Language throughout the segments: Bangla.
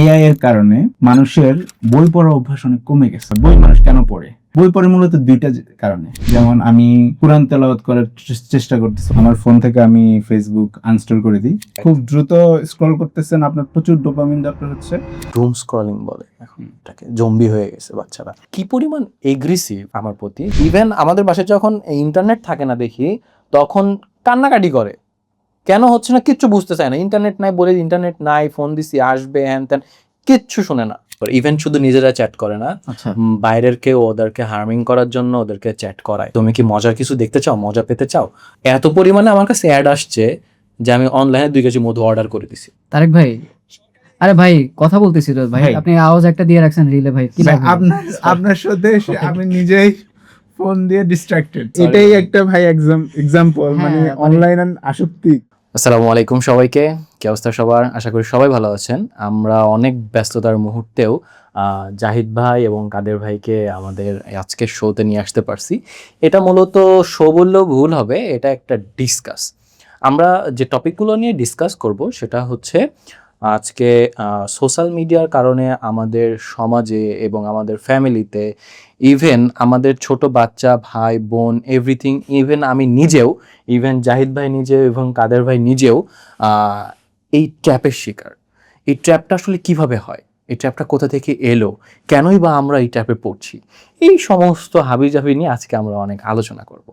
এআই এর কারণে মানুষের বই পড়ার অভ্যাস অনেক কমে গেছে। বই মানুষ কেন পড়ে? বই পড়ে মূলত দুইটা কারণে। যেমন আমি কুরআন তেলাওয়াত করার চেষ্টা করতেছি, আমার ফোন থেকে আমি ফেসবুক আনইনস্টল করে দিই। খুব দ্রুত স্ক্রল করতেছেন, আপনার প্রচুর ডোপামিন দরকার হচ্ছে। ডুম স্ক্রলিং বলে এখন এটাকে, জম্বি হয়ে গেছে বাচ্চারা। কি পরিমাণ এগ্রেসিভ আমার প্রতি। ইভেন আমাদের বাসায় যখন ইন্টারনেট থাকে না দেখি, তখন কান্নাকাটি করে। কেন হচ্ছে না কিচ্ছু বুঝতে চায় না। ইন্টারনেট নাই বলে ইন্টারনেট নাই, ফোন দিছি আসবে হ্যান ত্যান, কিচ্ছু শুনে না। ইভেন শুধু নিজেরা চ্যাট করে না, বাইরের কেউ ওদেরকে হার্মিং করার জন্য ওদেরকে চ্যাট করায়। তুমি কি মজার কিছু দেখতে চাও, মজা পেতে চাও? এত পরিমাণে আমার কাছে অ্যাড আসছে যে আমি অনলাইনে 2 কেজি মধু অর্ডার করে দিছি। তারেক ভাই, আরে ভাই কথা বলতেছি তো ভাই, আপনি আওয়াজ একটা দিয়ে রাখছেন রিলে ভাই। কি আপনার সাথে আমি নিজেই ফোন দিয়ে ডিস্ট্রাক্টেড। এটাই একটা ভাই এক্সাম্পল, মানে অনলাইন আসক্তি। আসসালামু আলাইকুম সবাইকে, কি অবস্থা সবার? আশা করি সবাই ভালো আছেন। আমরা অনেক ব্যস্ততার মুহূর্তেও জাহিদ ভাই এবং কাদের ভাইকে আমাদের আজকের শোতে নিয়ে আসতে পারছি। এটা মূলত শো বললেও ভুল হবে, এটা একটা ডিসকাস। আমরা যে টপিকগুলো নিয়ে ডিসকাস করব সেটা হচ্ছে আজকে সোশ্যাল মিডিয়ার কারণে আমাদের সমাজে এবং আমাদের ফ্যামিলিতে, ইভেন আমাদের ছোট বাচ্চা ভাই বোন এভরিথিং, ইভেন আমি নিজেও, ইভেন জাহিদ ভাই নিজেও এবং কাদের ভাই নিজেও এই ট্র্যাপের শিকার। এই ট্র্যাপটা আসলে কিভাবে হয়, এই ট্র্যাপটা কোথা থেকে এলো, কেনই বা আমরা এই ট্র্যাপে পড়ছি, এই সমস্ত হাবিজাবি নিয়ে আজকে আমরা অনেক আলোচনা করব।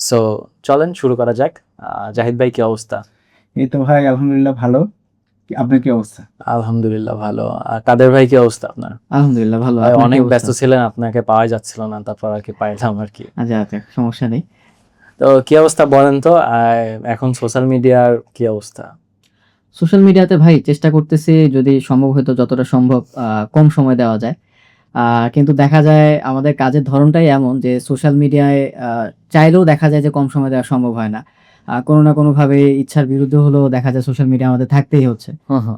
সো চলেন শুরু করা যাক। জাহিদ ভাই কি অবস্থা? এই তো ভাই আলহামদুলিল্লাহ ভালো। আপনার কি অবস্থা? আলহামদুলিল্লাহ ভালো। আর কাদের ভাই কি অবস্থা আপনার? আলহামদুলিল্লাহ ভালো। অনেক ব্যস্ত ছিলেন, আপনাকে পাওয়া যাচ্ছিল না, তারপর আর কি পাইলাম আর কি। আচ্ছা সমস্যা নেই। তো কি অবস্থা বলেন তো, এখন সোশ্যাল মিডিয়ার কি অবস্থা? সোশ্যাল মিডিয়াতে ভাই চেষ্টা করতেছি যদি সম্ভব হয়তো যতটা সম্ভব কম সময় দেওয়া যায়, কিন্তু দেখা যায় আমাদের কাজের ধরনটাই এমন যে সোশ্যাল মিডিয়ায় চাইলেও দেখা যায় যে কম সময় দেওয়া সম্ভব হয় না। কোনো না কোনোভাবে ইচ্ছার বিরুদ্ধে হলেও দেখা যায় সোশ্যাল মিডিয়া আমাদের থাকতেই হচ্ছে,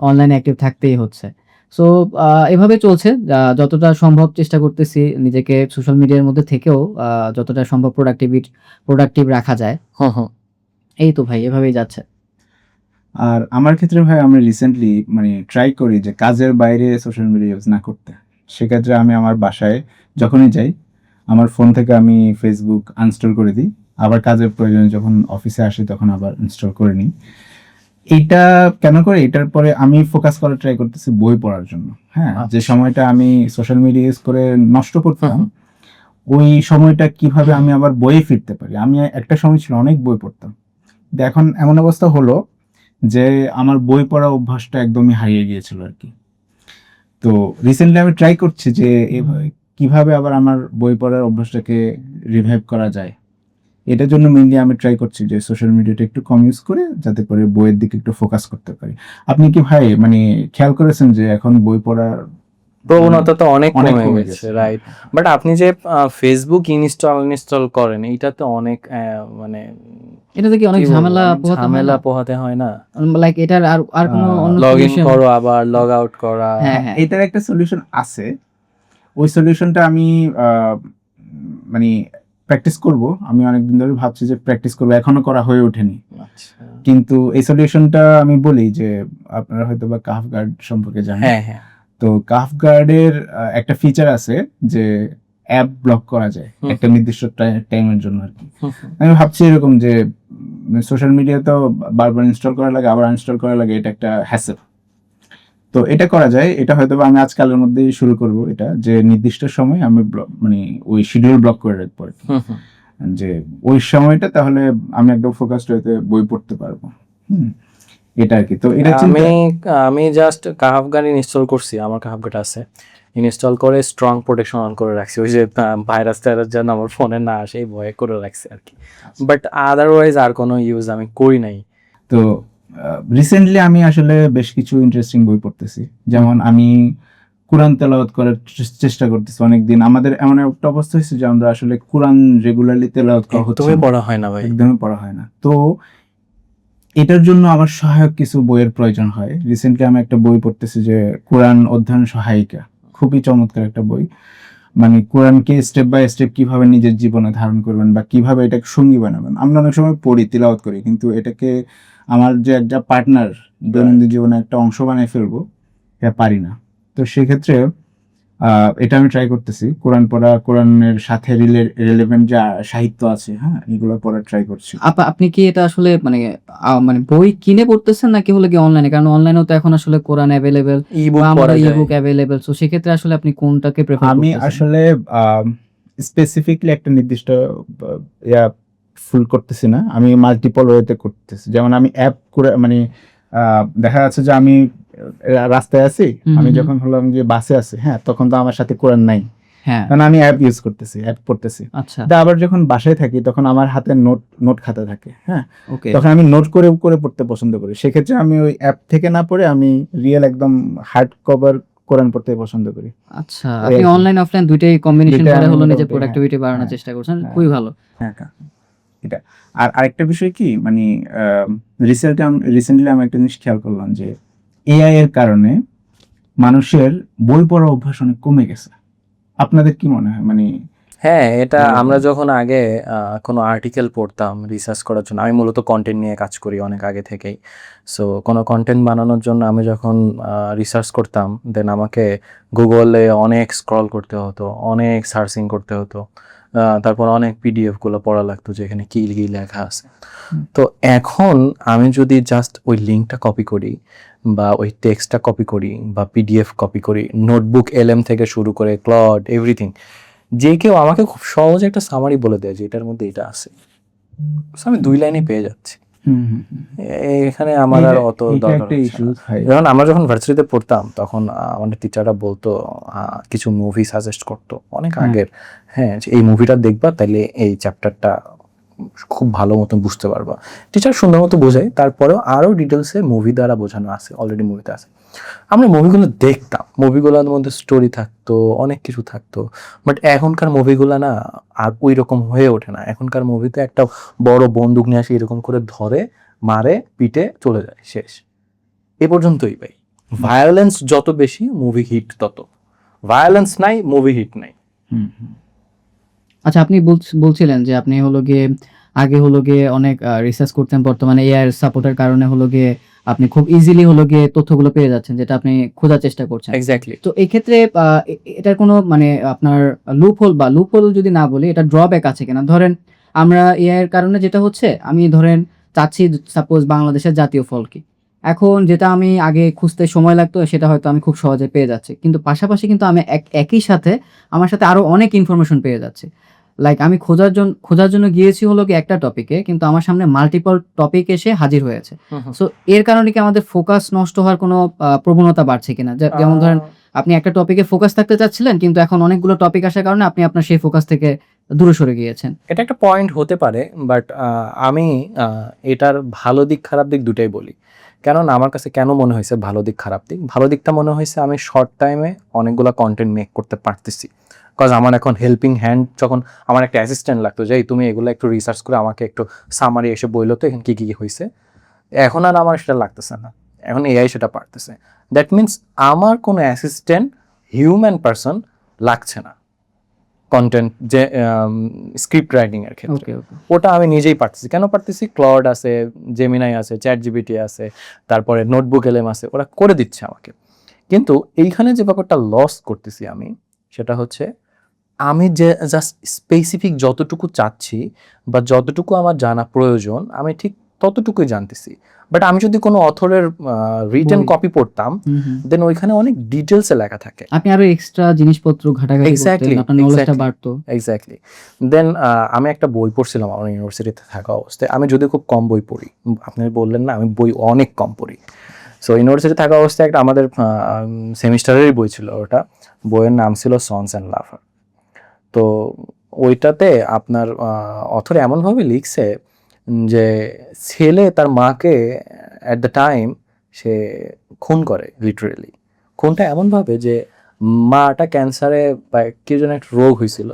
অনলাইনে অ্যাক্টিভ থাকতেই হচ্ছে। সো এভাবে চলছে। যতটা সম্ভব চেষ্টা করতেছি নিজেকে সোশ্যাল মিডিয়ার মধ্যে থেকেও যতটা সম্ভব প্রোডাক্টিভ রাখা যায়। এই তো ভাই এভাবেই যাচ্ছে। আর আমার ক্ষেত্রে ভাই আমি রিসেন্টলি মানে ট্রাই করি যে কাজের বাইরে সোশ্যাল মিডিয়া ইউজ না করতে। সেক্ষেত্রে আমি আমার বাসায় যখনই যাই আমার ফোন থেকে আমি ফেসবুক আনইনস্টল করে দিই, আবার কাজের প্রয়োজনে যখন অফিসে আসি তখন আবার ইনস্টল করে নিই। এইটা কেন করে? এটার পরে আমি ফোকাস করার ট্রাই করতেছি বই পড়ার জন্য। হ্যাঁ, যে সময়টা আমি সোশ্যাল মিডিয়া ইউজ করে নষ্ট করতাম, ওই সময়টা কিভাবে আমি আবার বইয়ে ফিরতে পারি। আমি একটা সময় ছিল অনেক বই পড়তাম, এখন এমন অবস্থা হলো যে আমার বই পড়া অভ্যাসটা একদমই হারিয়ে গিয়েছিল আর কি। তো রিসেন্টলি আমি ট্রাই করছি যে কিভাবে আবার আমার বই পড়ার অভ্যাসটাকে রিভাইভ করা যায়। এটার জন্য মেইনলি আমি ট্রাই করছি যে সোশ্যাল মিডিয়াটা একটু কম ইউজ করে যাতে করে বইয়ের দিকে একটু ফোকাস করতে পারি। আপনি কি ভাই মানে খেয়াল করেছেন যে এখন বই পড়ার প্রবণতা তো অনেক কমে গেছে, রাইট? বাট আপনি যে ফেসবুক ইনস্টল করেন, এইটাতে অনেক মানে এটাতে কি অনেক ঝামেলা পোহাতে হয় না? লাইক এটার আর কোনো লগ ইন করো আবার লগ আউট করা। হ্যাঁ, এটার একটা সলিউশন আছে। ওই সলিউশনটা আমি মানে প্র্যাকটিস করব। আমি অনেকদিন ধরে ভাবছি যে প্র্যাকটিস করব, এখনো করা হয়ে ওঠেনি। কিন্তু এই সলিউশনটা আমি বলি যে আপনারা হয়তো বা কাফ গার্ড সম্পর্কে জানেন। হ্যাঁ। তো কাফ গার্ডের একটা ফিচার আছে যে অ্যাপ ব্লক করা যায় একটা নির্দিষ্ট টাইমের জন্য আর কি। আমি ভাবছি এরকম যে সোশ্যাল মিডিয়া তো বারবার ইনস্টল করা লাগে, আবার আনইনস্টল করা লাগে, এটা একটা হ্যাসেল। তো এটা করা যায়, এটা হয়তো আমি আজকালের মধ্যেই শুরু করব। এটা যে নির্দিষ্ট সময় আমি মানে ওই শিডিউল ব্লক করে রাখবো আর কি, যে ওই সময়টা তাহলে আমি একদম ফোকাসড হতে বই পড়তে পারবো। এটা আর কি। তো এটা আমি জাস্ট কাহাফ গান ইনস্টল করছি, আমার কাহাফ গান আছে, ইনস্টল করে স্ট্রং প্রোটেকশন অন করে রাখছি, ওই যে ভাইরাস টাইরাস যেন আমার ফোনে না আসে এই ভয়ে করে রাখছি আর কি। বাট আদারওয়াইজ আর কোনো ইউজ আমি করি নাই। তো রিসেন্টলি আমি আসলে বেশ কিছু ইন্টারেস্টিং বই পড়তেছি। যেমন আমি কুরআন তেলাওয়াত করার চেষ্টা করতেছি অনেকদিন। আমাদের এমন একটা অবস্থা হয়েছে যে আমরা আসলে কুরআন রেগুলারলি তেলাওয়াত করা হচ্ছে, একদমই পড়া হয় না ভাই, একদমই পড়া হয় না। তো এটার জন্য আমার সহায়ক কিছু বইয়ের প্রয়োজন হয়। রিসেন্টলি আমি একটা বই পড়তেছি যে কোরআন অধ্যয়ন সহায়িকা, খুবই চমৎকার একটা বই। মানে কোরআনকে স্টেপ বাই স্টেপ কিভাবে নিজের জীবনে ধারণ করবেন বা কিভাবে এটাকে সঙ্গী বানাবেন। আমরা অনেক সময় পড়ি, তিলাওয়াত করি, কিন্তু এটাকে আমার যে একটা পার্টনার দৈনন্দিন জীবনে একটা অংশ বানিয়ে ফেলবো, এটা পারি না। তো সেক্ষেত্রে এটা আমি ট্রাই করতেছি, কোরআন পড়া, কোরআনের সাথে রিলেভেন্ট যে সাহিত্য আছে, হ্যাঁ, এগুলো পড়ার ট্রাই করছি। আপনি কি এটা আসলে মানে মানে বই কিনে পড়তেছেন নাকি হলো গিয়ে অনলাইনে? কারণ অনলাইনেও তো এখন আসলে কোরআন এভেইলেবল ইবুক বা আমাদের পড়া যায়। Ebook available. সো সেক্ষেত্রে আসলে আপনি কোনটাকে প্রেফার আমি করতেছেন? আসলে স্পেসিফিকলি একটা নির্দিষ্ট ইয়া ফুল করতেছি না, আমি মাল্টিপল ওয়েতে করতেছি। যেমন আমি অ্যাপ করে মানে দেখা যাচ্ছে যে আমি রাস্তায় আছি, হুম, আমি হুম, যখন হলাম যে বাসে আছি, হ্যাঁ, তখন তো আমার সাথে কোরআন নাই, হ্যাঁ, কারণ আমি অ্যাপ ইউজ করতেছি, অ্যাপ পড়তেছি। আচ্ছা, কিন্তু আবার যখন বাসায় থাকি তখন আমার হাতে নোট নোট খাতা থাকে, হ্যাঁ, ওকে, তখন আমি নোট করে করে পড়তে পছন্দ করি। সেক্ষেত্রে আমি ওই অ্যাপ থেকে না পড়ে আমি রিয়েল একদম হার্ড কভার কোরআন পড়তে পছন্দ করি। আচ্ছা। ওই আপনি আর কি। অনলাইন অফলাইন ২ টাই কম্বিনেশন দুইটা করে আমি হলো নিজের মোটামুটি, হ্যাঁ, প্রোডাক্টিভিটি বাড়ানোর হ্যাঁ, চেষ্টা করছেন। হ্যাঁ, খুবই ভালো। হ্যাঁ, এটা। আর আরেকটা বিষয় কি মানে রিসেন্টলি আমি একটা জিনিস খেয়াল করলাম যে এআই এর কারণে মানুষের বই পড়ার অভ্যাস অনেক কমে গেছে। আপনাদের কি মনে হয় মানে? হ্যাঁ, এটা আমরা যখন আগে কোনো আর্টিকেল পড়তাম রিসার্চ করার জন্য, আমি মূলত কন্টেন্ট নিয়ে কাজ করি অনেক আগে থেকেই। সো কোনো কন্টেন্ট বানানোর জন্য আমি যখন রিসার্চ করতাম, দেন আমাকে গুগলে অনেক স্ক্রল করতে হতো, অনেক সার্চিং করতে হতো, তারপর অনেক পিডিএফগুলো পড়া লাগতো যে এখানে কী কী লেখা আছে। তো এখন আমি যদি জাস্ট ওই লিঙ্কটা কপি করি বা ওই টেক্সটটা কপি করি বা পিডিএফ কপি করি, নোটবুক এলএম থেকে শুরু করে ক্লড এভরিথিং, যে কেউ আমাকে খুব সহজে একটা সামারি বলে দেয় যে এটার মধ্যে এটা আছে। So আমি 2 লাইনে পেয়ে যাচ্ছি। এখানে আমার আর অত এটা দরকার একটা হচ্ছে ইস্যু না। ভাই। যখন আমরা যখন ভার্সিটিতে পড়তাম তখন আমাদের টিচাররা বলতো কিছু মুভি সাজেস্ট করতো অনেক হ্যাঁ। আগের, হ্যাঁ, যে এই মুভিটা দেখবা তাইলে এই চ্যাপ্টারটা খুব ভালো মতো বুঝতে পারবা। টিচার সুন্দর মতো বোঝায়, তারপরেও আরও ডিটেলসে মুভি দ্বারা বোঝানো আছে, অলরেডি মুভিতে আছে। আমরা মুভিগুলো দেখতাম, মুভিগুলোর মধ্যে স্টোরি থাকতো, অনেক কিছু থাকতো। বাট এখনকার মুভিগুলো না আর ওই রকম হয়ে ওঠে না। এখনকার মুভিতে একটা বড় বন্দুক নিয়ে আসে, এরকম করে ধরে, মারে, পিটে, চলে যায়, শেষ। এ পর্যন্তই ভাই। ভায়োলেন্স যত বেশি মুভি হিট তত, ভায়োলেন্স নাই মুভি হিট নাই। আচ্ছা, আপনি বলছিলেন যে আপনি হলো গিয়ে আগে হলো গিয়ে অনেক রিসার্চ করতেন, বর্তমানে এআই এর সাপোর্টের কারণে হলো গিয়ে আপনি খুব ইজিলি হলো গিয়ে তথ্যগুলো পেয়ে যাচ্ছেন, যেটা আপনি খোঁজার চেষ্টা করছেন। এক্স্যাক্টলি। তো এই ক্ষেত্রে এটার কোনো মানে আপনার লুপহোল যদি না বলি, এটা ড্রব্যাক আছে কিনা? ধরেন আমরা এআই এর কারণে যেটা হচ্ছে, আমি ধরেন চাচ্ছি সাপোজ বাংলাদেশের জাতীয় ফল কি? এখন যেটা আমি আগে খুঁজতে সময় লাগতো সেটা হয়তো আমি খুব সহজে পেয়ে যাচ্ছি। কিন্তু পাশাপাশি কিন্তু আমি একই সাথে আমার সাথে আরো অনেক ইনফরমেশন পেয়ে যাচ্ছি। লাইক আমি খোঁজার জন্য গিয়েছি হলো গিয়ে একটা টপিকে, কিন্তু আমার সামনে মাল্টিপল টপিক এসে হাজির হয়েছে। সো এর কারণে কি আমাদের ফোকাস নষ্ট হওয়ার কোনো প্রবণতা বাড়ছে কিনা? যেমন ধরেন আপনি একটা টপিকে ফোকাস থাকতে চাচ্ছিলেন, কিন্তু এখন অনেকগুলো টপিক আসার কারণে আপনি আপনার সেই ফোকাস থেকে দূরে সরে গিয়েছেন। এটা একটা পয়েন্ট হতে পারে, বাট আমি এটার ভালো দিক খারাপ দিক দুটাই বলি। কেননা আমার কাছে কেন মনে হয়েছে ভালো দিক খারাপ দিক, ভালো দিকটা মনে হয়েছে আমি শর্ট টাইমে অনেকগুলো কন্টেন্ট মেক করতে পারতেছি। বিকজ আমার এখন হেল্পিং হ্যান্ড, যখন আমার একটা অ্যাসিস্ট্যান্ট লাগতো যে তুমি এগুলো একটু রিসার্চ করে আমাকে একটু সামারি এসে বললো তো এখানে কী কী হয়েছে, এখন আর আমার সেটা লাগতেছে না, এখন এআই সেটা পারতেছে। দ্যাট মিনস আমার কোনো অ্যাসিস্ট্যান্ট, হিউম্যান পারসন লাগছে না কন্টেন্ট যে স্ক্রিপ্ট রাইটিং এর ক্ষেত্রে। ওকে, ওকে। ওটা আমি নিজেই পারতেছি। কেন পারতেছি? ক্লড আছে, জেমিনাই আছে, চ্যাট জিপিটি আছে, তারপরে নোটবুক এলএম আছে, ওরা করে দিচ্ছে আমাকে। কিন্তু এইখানে যে ব্যাপারটা লস করতেছি আমি, সেটা হচ্ছে আমি যে জাস্ট স্পেসিফিক যতটুকু চাচ্ছি বা যতটুকু আমার জানা প্রয়োজন আমি ঠিক ততটুকুই জানতেছি। বাট আমি যদি কোনো অথরের রিটেন বই। কপি পড়তাম, দেন ওইখানে অনেক ডিটেলসে লেখা থাকে। আপনি আরো এক্সট্রা জিনিসপত্র ঘাটাঘাটি করতেন, আপনার নলেজটা বাড়তো। এক্স্যাক্টলি। দেন আমি একটা বই পড়ছিলাম আমার ইউনিভার্সিটিতে থাকা অবস্থায়। আমি যদি খুব কম বই পড়ি, আপনি বললেন না আমি বই অনেক কম পড়ি। সো ইউনিভার্সিটি থাকা অবস্থায় একটা আমাদের সেমিস্টারেরই বই ছিল, ওটা বইয়ের নাম ছিল সন্স অ্যান্ড লাফার। তো ওইটাতে আপনার অথর এমনভাবে লিখছে যে ছেলে তার মাকে অ্যাট দ্য টাইম সে খুন করে, লিটারেলি খুনটা এমনভাবে যে মাটা ক্যান্সারে বা কি যেন একটা রোগ হয়েছিল,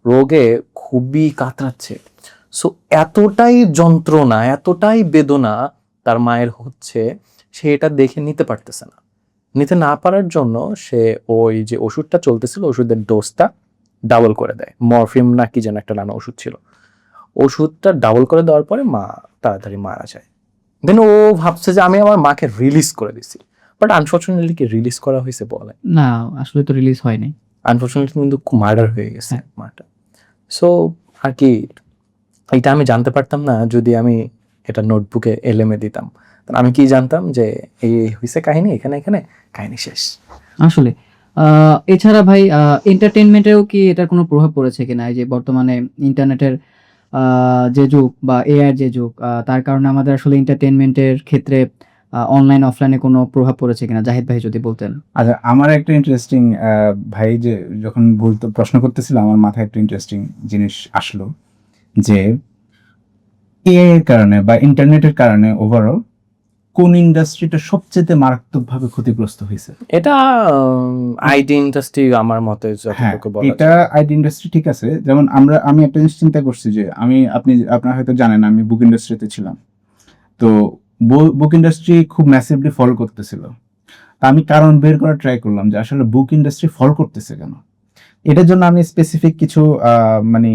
রোগে খুবই কাতরাচ্ছে। সো এতটাই যন্ত্রণা, এতটাই বেদনা তার মায়ের হচ্ছে, সে এটা দেখে নিতে পারতেছে না। নিতে না পারার জন্য সে ওই যে ওষুধটা চলতেছিল ওষুধের ডোজটা ডাবল করে দেয়, মরফিন না কি যেন একটা নানা ওষুধ ছিল, ওষুধটা ডাবল করে দেওয়ার পরে মা তাড়াতাড়ি মারা যায়। দেন ও ভাবছে যে আমি আমার মাকে রিলিজ করে দিছি, বাট আনফরচুনেটলি কি রিলিজ করা হয়েছে বলে, না আসলে তো রিলিজ হয়নি। আনফরচুনেটলি কিন্তু মার্ডার হয়ে গেছে মার্ডার। সো আর কি এটা আমি জানতে পারতাম না যদি আমি এটা নোটবুকে এলএমে দিতাম, তাহলে আমি কি জানতাম যে এই হয়েছে কাহিনী, এখানে এখানে কাহিনী শেষ। আসলে এছাড়া ভাই এন্টারটেইনমেন্টেও কি এটার কোনো প্রভাব পড়েছে কিনা? এই যে বর্তমানে ইন্টারনেটের যে যুগ বা এআই এর যে যুগ, তার কারণে আমাদের আসলে এন্টারটেইনমেন্টের ক্ষেত্রে অনলাইন অফলাইনে কোনো প্রভাব পড়েছে কিনা? জাহিদ ভাই যদি বলতেন। আচ্ছা, আমার একটা ইন্টারেস্টিং ভাই যে যখন বলতো প্রশ্ন করতেছিল, আমার মাথায় একটা ইন্টারেস্টিং জিনিস আসলো যে এআই এর কারণে বা ইন্টারনেটের কারণে ওভারঅল কোন ইন্ডাস্ট্রিটা সবচেয়ে মারাত্মকভাবে ক্ষতিগ্রস্ত হয়েছে? এটা আইটি ইন্ডাস্ট্রি আমার মতে হ্যাঁ, যতটুকু বলা এটা যায়। আইটি ইন্ডাস্ট্রি ঠিক আছে। যেমন আমি একটা জিনিস চিন্তা করছি যে আপনারা হয়তো জানেন আমি বুক ইন্ডাস্ট্রিতে ছিলাম। তো বুক ইন্ডাস্ট্রি খুব ম্যাসিভলি ফল করতেছিল। তা আমি কারণ বের করার ট্রাই করলাম যে আসলে বুক ইন্ডাস্ট্রি ফল করতেছে কেন। এটার জন্য আমি স্পেসিফিক কিছু মানে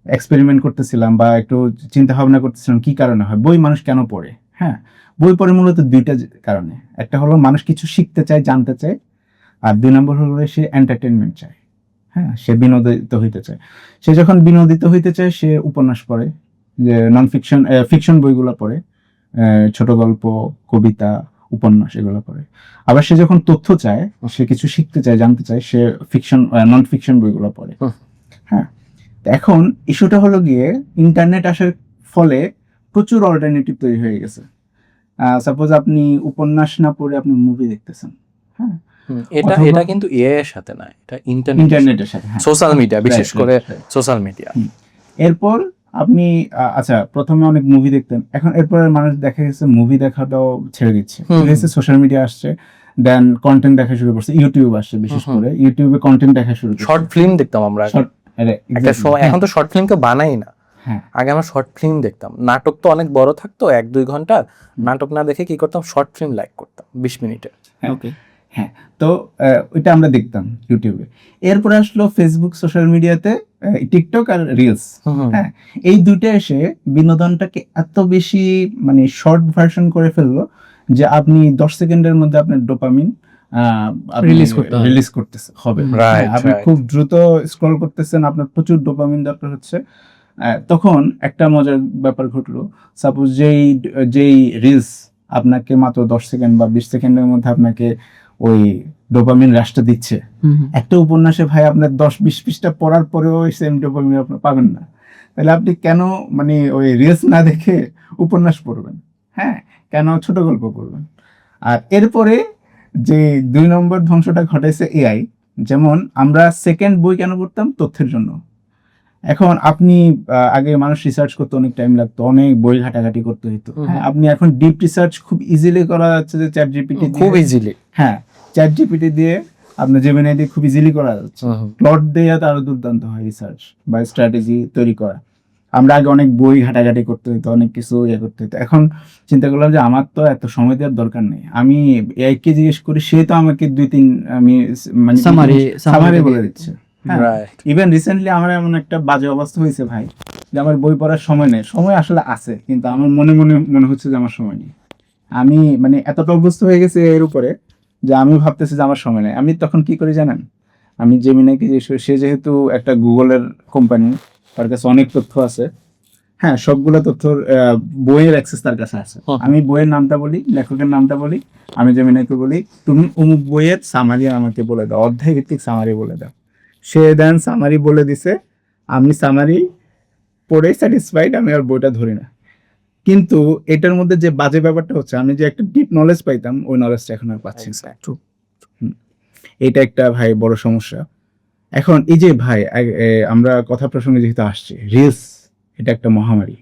এক্সপেরিমেন্ট করতেছিলাম বা একটু চিন্তা ভাবনা করতেছিলাম কি কারণে হয়, বই মানুষ কেন পড়ে। হ্যাঁ, বই পড়ে মূলত দুইটা কারণে। একটা হলো মানুষ কিছু শিখতে চায়, জানতে চায়, আর 2 নম্বর হলো সে এন্টারটেনমেন্ট চায়। হ্যাঁ, সে বিনোদিত হইতে চায়। সে যখন বিনোদিত হইতে চায় সে উপন্যাস পড়ে, যে নন ফিকশন ফিকশন বইগুলো পড়ে, ছোট গল্প, কবিতা, উপন্যাস এগুলো পড়ে। আবার সে যখন তথ্য চায়, সে কিছু শিখতে চায়, জানতে চায়, সে নন ফিকশন বইগুলো পড়ে। হ্যাঁ, তো এখন ইস্যুটা হলো গিয়ে ইন্টারনেট আসার ফলে প্রচুর অল্টারনেটিভ তৈরি হয়ে গেছে। সাপোজ আপনি উপন্যাস না পড়ে আপনি মুভি দেখতেছেন। হ্যাঁ, এটা কিন্তু এআই এর সাথে না, এটা ইন্টারনেটের সাথে, সোশ্যাল মিডিয়া, বিশেষ করে সোশ্যাল মিডিয়া। এরপর আপনি আচ্ছা, প্রথমে অনেক মুভি দেখতেন, এখন এরপর মানুষ দেখা গেছে মুভি দেখাটাও ছেড়ে দিচ্ছে, ঠিক আছে, সোশ্যাল মিডিয়া আসছে, দেন কন্টেন্ট দেখা শুরু করছে, ইউটিউব আসছে, বিশেষ করে ইউটিউবে কন্টেন্ট দেখা শুরু করছে। শর্ট ফিল্ম দেখতাম আমরা একটা সময়, এখন তো শর্ট ফিল্ম কেউ বানাই না। আগে আমরা শর্ট ফিল্ম দেখতাম, নাটক তো অনেক বড় থাকতো 1-2 ঘন্টা, নাটক না দেখে কি করতাম, শর্ট ফিল্ম লাইক করতাম 20 মিনিটের। ওকে, হ্যাঁ, তো ওইটা আমরা দেখতাম ইউটিউবে। এরপরে আসলো ফেসবুক, সোশ্যাল মিডিয়াতে টিকটক আর রিলস। হ্যাঁ, এই দুইটা এসে বিনোদনটাকে এত বেশি মানে শর্ট ভার্সন করে ফেললো যে আপনি 10 সেকেন্ডের মধ্যে আপনার ডোপামিন রিলিজ করতেছে হবে। আপনি খুব দ্রুত স্ক্রল করতেছেন, আপনার প্রচুর ডোপামিন দরকার হচ্ছে। তখন একটা মজার ব্যাপার ঘটলো, সাপোজ যেই রিলস আপনাকে মাত্র 10 সেকেন্ড বা 20 সেকেন্ডের মধ্যে আপনাকে ওই ডোপামিন রাশটা দিচ্ছে, একটা উপন্যাসে ভাই আপনার 10-20 পৃষ্ঠা পড়ার পরেও সেম ডোপামিন আপনি পাবেন না। তাহলে আপনি কেন মানে ওই রিলস না দেখে উপন্যাস পড়বেন? হ্যাঁ, কেন ছোট গল্প পড়বেন? আর এরপরে যে 2 নম্বর ধ্বংসটা ঘটাইছে এআই। যেমন আমরা সেকেন্ড বই কেন পড়তাম? তথ্যের জন্য। এখন আপনি আগে মানুষ রিসার্চ করতে অনেক টাইম লাগতো, অনেক বই ঘাটাঘাটি করতে হতো। হ্যাঁ, আপনি এখন ডিপ রিসার্চ খুব ইজিলি করা যাচ্ছে, যে চ্যাট জিপিটি খুব ইজিলি। হ্যাঁ, চ্যাট জিপিটি দিয়ে আপনার জেমিনাই দিয়ে খুব ইজিলি করা যাচ্ছে। প্লট দিয়ে আরো দুর্দান্ত হয় রিসার্চ বা স্ট্র্যাটেজি তৈরি করা। আমরা আগে অনেক বই ঘাটাঘাটি করতে হতো, অনেক কিছু করতে হতো। এখন চিন্তা করলাম যে আমার তো এত সময় দেওয়ার দরকার নেই, আমি এআই কে জিজ্ঞেস করি, সে তো আমাকে 2-3 মানে সামারি বলে দিচ্ছে। ইভেন রিসেন্টলি আমার এমন একটা বাজে অবস্থা হয়েছে ভাই, যে আমার বই পড়ার সময় নেই। সময় আসলে আছে, কিন্তু আমার মনে হচ্ছে যে আমার সময় নেই। আমি মানে এতটা অভ্যস্ত হয়ে গেছি এর উপরে যে আমি ভাবতেছি যে আমার সময় নেই। আমি তখন কি করি জানেন? আমি জেমিনাইকে সে যেহেতু একটা গুগলের কোম্পানি, তার কাছে অনেক তথ্য আছে। হ্যাঁ, সবগুলো তথ্যর বইয়ের অ্যাক্সেস তার কাছে আছে। আমি বইয়ের নামটা বলি, লেখকের নামটা বলি, আমি জেমিনাইকে বলি তুমি অমুক বইয়ের সামারি আমাকে বলে দাও, অধ্যায় ভিত্তিক সামারি বলে দাও। সে দেন সামারি বলে দিছে, আমি সামারি পড়ে স্যাটিসফাইড, আমি আর বইটা ধরি না। কিন্তু এটার মধ্যে যে বাজে ব্যাপারটা হচ্ছে, আমি যে একটা ডিপ নলেজ পাইতাম, ওই নলেজটা এখন আর পাচ্ছি না। এটা একটা ভাই বড় সমস্যা। এখন এই যে ভাই আমরা কথা প্রসঙ্গে যেহেতু আসছে, রিলস এটা একটা মহামারী।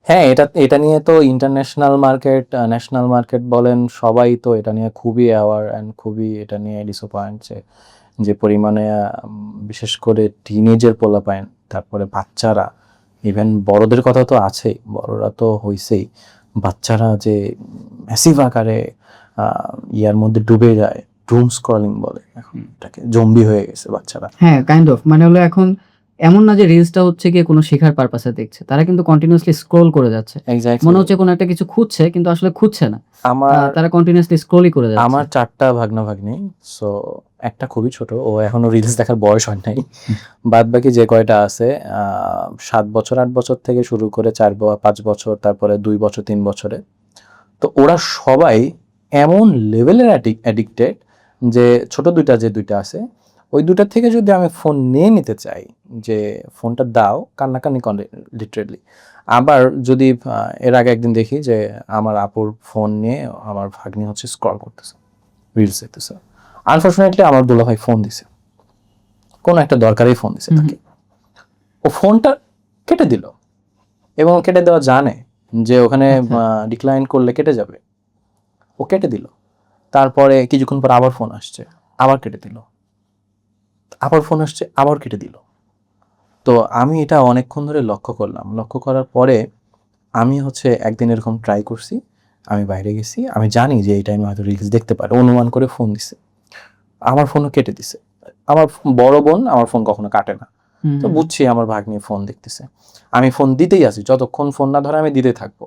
হ্যাঁ, এটা নিয়ে তো ইন্টারন্যাশনাল মার্কেট, ন্যাশনাল মার্কেট বলেন, সবাই তো এটা নিয়ে খুবই অ্যাওয়ার অ্যান্ড খুবই এটা নিয়ে ডিসঅ্যাপয়েন্ট যে পরিমাণে বিশেষ করে টিনেজের পোলাপাইন, তারপরে বাচ্চারা, ইভেন বড়দের কথা তো আছেই, বড়রা তো হইছেই, বাচ্চারা যে ম্যাসিভ আকারে ইয়ার মধ্যে ডুবে যায়, ডুম স্ক্রলিং বলে এখন এটাকে, জম্বি হয়ে গেছে বাচ্চারা। হ্যাঁ, কাইন্ড অফ, মানে হলো এখন এমন না যে রিলসটা হচ্ছে গিয়ে কোনো শেখার পারপাসে দেখছে, তারা কিন্তু কন্টিনিউয়াসলি স্ক্রল করে যাচ্ছে। এক্স্যাক্টলি মনে হচ্ছে কোনো একটা কিছু খুঁজছে কিন্তু আসলে খুঁজছে না। আমার তারা কন্টিনিউয়াসলি স্ক্রলই করে যাচ্ছে। আমার 4টা ভাগনা ভাগ্নি, সো একটা খুবই ছোট, ও এখনো রিলস দেখার বয়স হয় নাই। বাদ বাকি যে কয়টা আছে 7 বছর 8 বছর থেকে শুরু করে 4-5 বছর, তারপরে 2 বছর 3 বছরে, তো ওরা সবাই এমন লেভেলের অ্যাডিক্টেড যে ছোট যে দুইটা আছে ওই দুটা থেকে যদি আমি ফোন নিয়ে নিতে চাই যে ফোনটা দাও, কান্নাকান্নি করে লিটারেলি। আবার যদি এর আগে একদিন দেখি যে আমার আপুর ফোন নিয়ে আমার ভাগ্নি হচ্ছে স্ক্রল করতেছে, রিলস দেখতেছে। আনফরচুনেটলি আমার দুলাভাই ফোন দিছে, কোনো একটা দরকারি ফোন দিছে তাকে, ও ফোনটা কেটে দিল এবং কেটে দেওয়া জানে যে ওখানে ডিক্লাইন করলে কেটে যাবে, ও কেটে দিল। তারপরে কিছুক্ষণ পর আবার ফোন আসছে, আবার কেটে দিল, আবার ফোন আসছে, আবার কেটে দিল। তো আমি এটা অনেকক্ষণ ধরে লক্ষ্য করলাম, লক্ষ্য করার পরে আমি হচ্ছে একদিন এরকম ট্রাই করছি, আমি বাইরে গেছি, আমি জানি যে এই টাইমে হয়তো রিলস দেখতে পারে, অনুমান করে ফোন দিছে, আমার ফোনও কেটে দিছে। আমার বড় বোন আমার ফোন কখনো কাটে না, তো বুঝছি আমার ভাগ্নি ফোন দেখতেছে, আমি ফোন দিতেই আছি, যতক্ষণ ফোন না ধরে আমি দিতে থাকবো।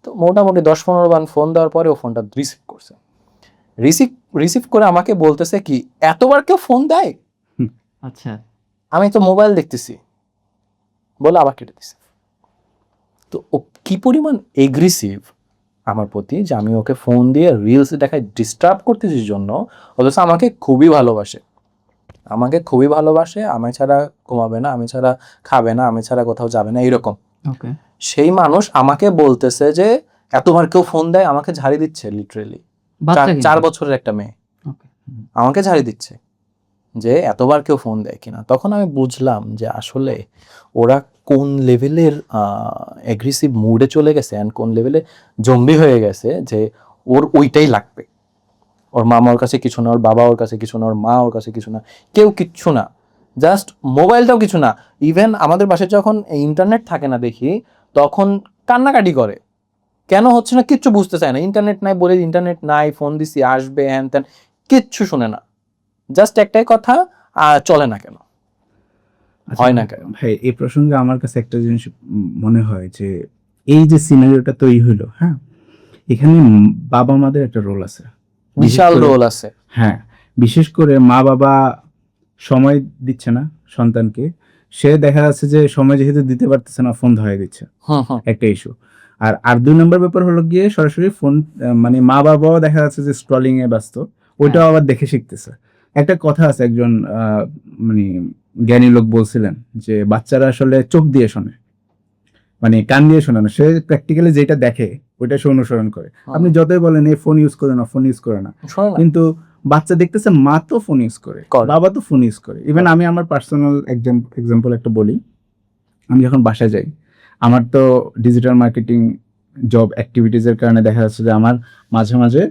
তো মোটামুটি 10-15 বার ফোন দেওয়ার পরে ও ফোনটা রিসিভ করছে, রিসিভ করে আমাকে বলতেছে কি, এতবার কেউ ফোন দেয়? আচ্ছা, আমি তো মোবাইল দেখতেছি বলে আবার কেটে দিছে। তো ও কি পরিমাণ এগ্রেসিভ আমার প্রতি যে আমি ওকে ফোন দিয়ে রিলস দেখায় ডিস্টার্ব করতেছি জন্য, অথচ আমাকে খুবই ভালোবাসে, আমি ছাড়া ঘুমাবে না, আমি ছাড়া খাবে না, আমি ছাড়া কোথাও যাবে না, এইরকম। ওকে। সেই মানুষ আমাকে বলতেছে যে এতবার কেউ ফোন দেয়, আমাকে ঝাড়ি দিচ্ছে লিটারেলি। বাচ্চা কিন্তু। 4 বছরের একটা মেয়ে ওকে। আমাকে ঝাড়ি দিচ্ছে যে এতবার কেউ ফোন দেয় কিনা। তখন আমি বুঝলাম যে আসলে ওরা কোন লেভেলের অ্যাগ্রেসিভ মুডে চলে গেছে অ্যান্ড কোন লেভেলে জম্বি হয়ে গেছে যে ওর ওইটাই লাগবে। ওর মামা ওর কাছে কিছু না, ওর বাবা ওর কাছে কিছু না, ওর মা ওর কাছে কিছু না, কেউ কিচ্ছু না, জাস্ট মোবাইলটাও কিছু না। ইভেন আমাদের বাসায় যখন ইন্টারনেট থাকে না দেখি, তখন কান্নাকাটি করে, কেন হচ্ছে না কিচ্ছু বুঝতে চায় না। ইন্টারনেট নাই বলে, ইন্টারনেট নাই, ফোন দিছি আসবে, হ্যান ত্যান, কিচ্ছু শুনে না, জাস্ট একটাই কথা, চলে না কেন, হয় না কেন। ভাই এই প্রসঙ্গে আমার কাছে একটা জিনিস মনে হয় যে এই যে সিনারিওটা তৈরি হলো, হ্যাঁ, এখানে বাবা মাদের একটা রোল আছে, বিশাল রোল আছে। হ্যাঁ, বিশেষ করে মা বাবা সময় দিচ্ছে না সন্তানকে, সে দেখা যাচ্ছে যে সময় যেহেতু দিতে পারতেছে না, ফোন ধরাই দিচ্ছে, একটা ইস্যু। আর 2 নম্বর ব্যাপার হলো গিয়ে সরাসরি ফোন, মানে মা বাবাও দেখা যাচ্ছে যে স্ক্রলিং এ ব্যস্ত, ওইটাও আবার দেখে শিখতেছে। একটা কথা আছে, একজন মানে জ্ঞানী লোক বলছিলেন যে বাচ্চারা আসলে চোখ দিয়ে শোনে, মানে কান দিয়ে শোনে না, সে প্র্যাকটিক্যালি যেটা দেখে ওইটা সে অনুসরণ করে। আপনি যতই বলেন এই ফোন ইউজ করে না, ফোন ইউজ করে না, কিন্তু বাচ্চা দেখতেছে মা তো ফোন ইউজ করে, বাবা তো ফোন ইউজ করে। ইভেন আমি আমার পার্সোনাল এক্সাম্পল একটা বলি, আমি যখন বাসায় যাই, আমার তো ডিজিটাল মার্কেটিং জব অ্যাক্টিভিটিজের কারণে দেখা যাচ্ছে যে আমার মাঝে মাঝে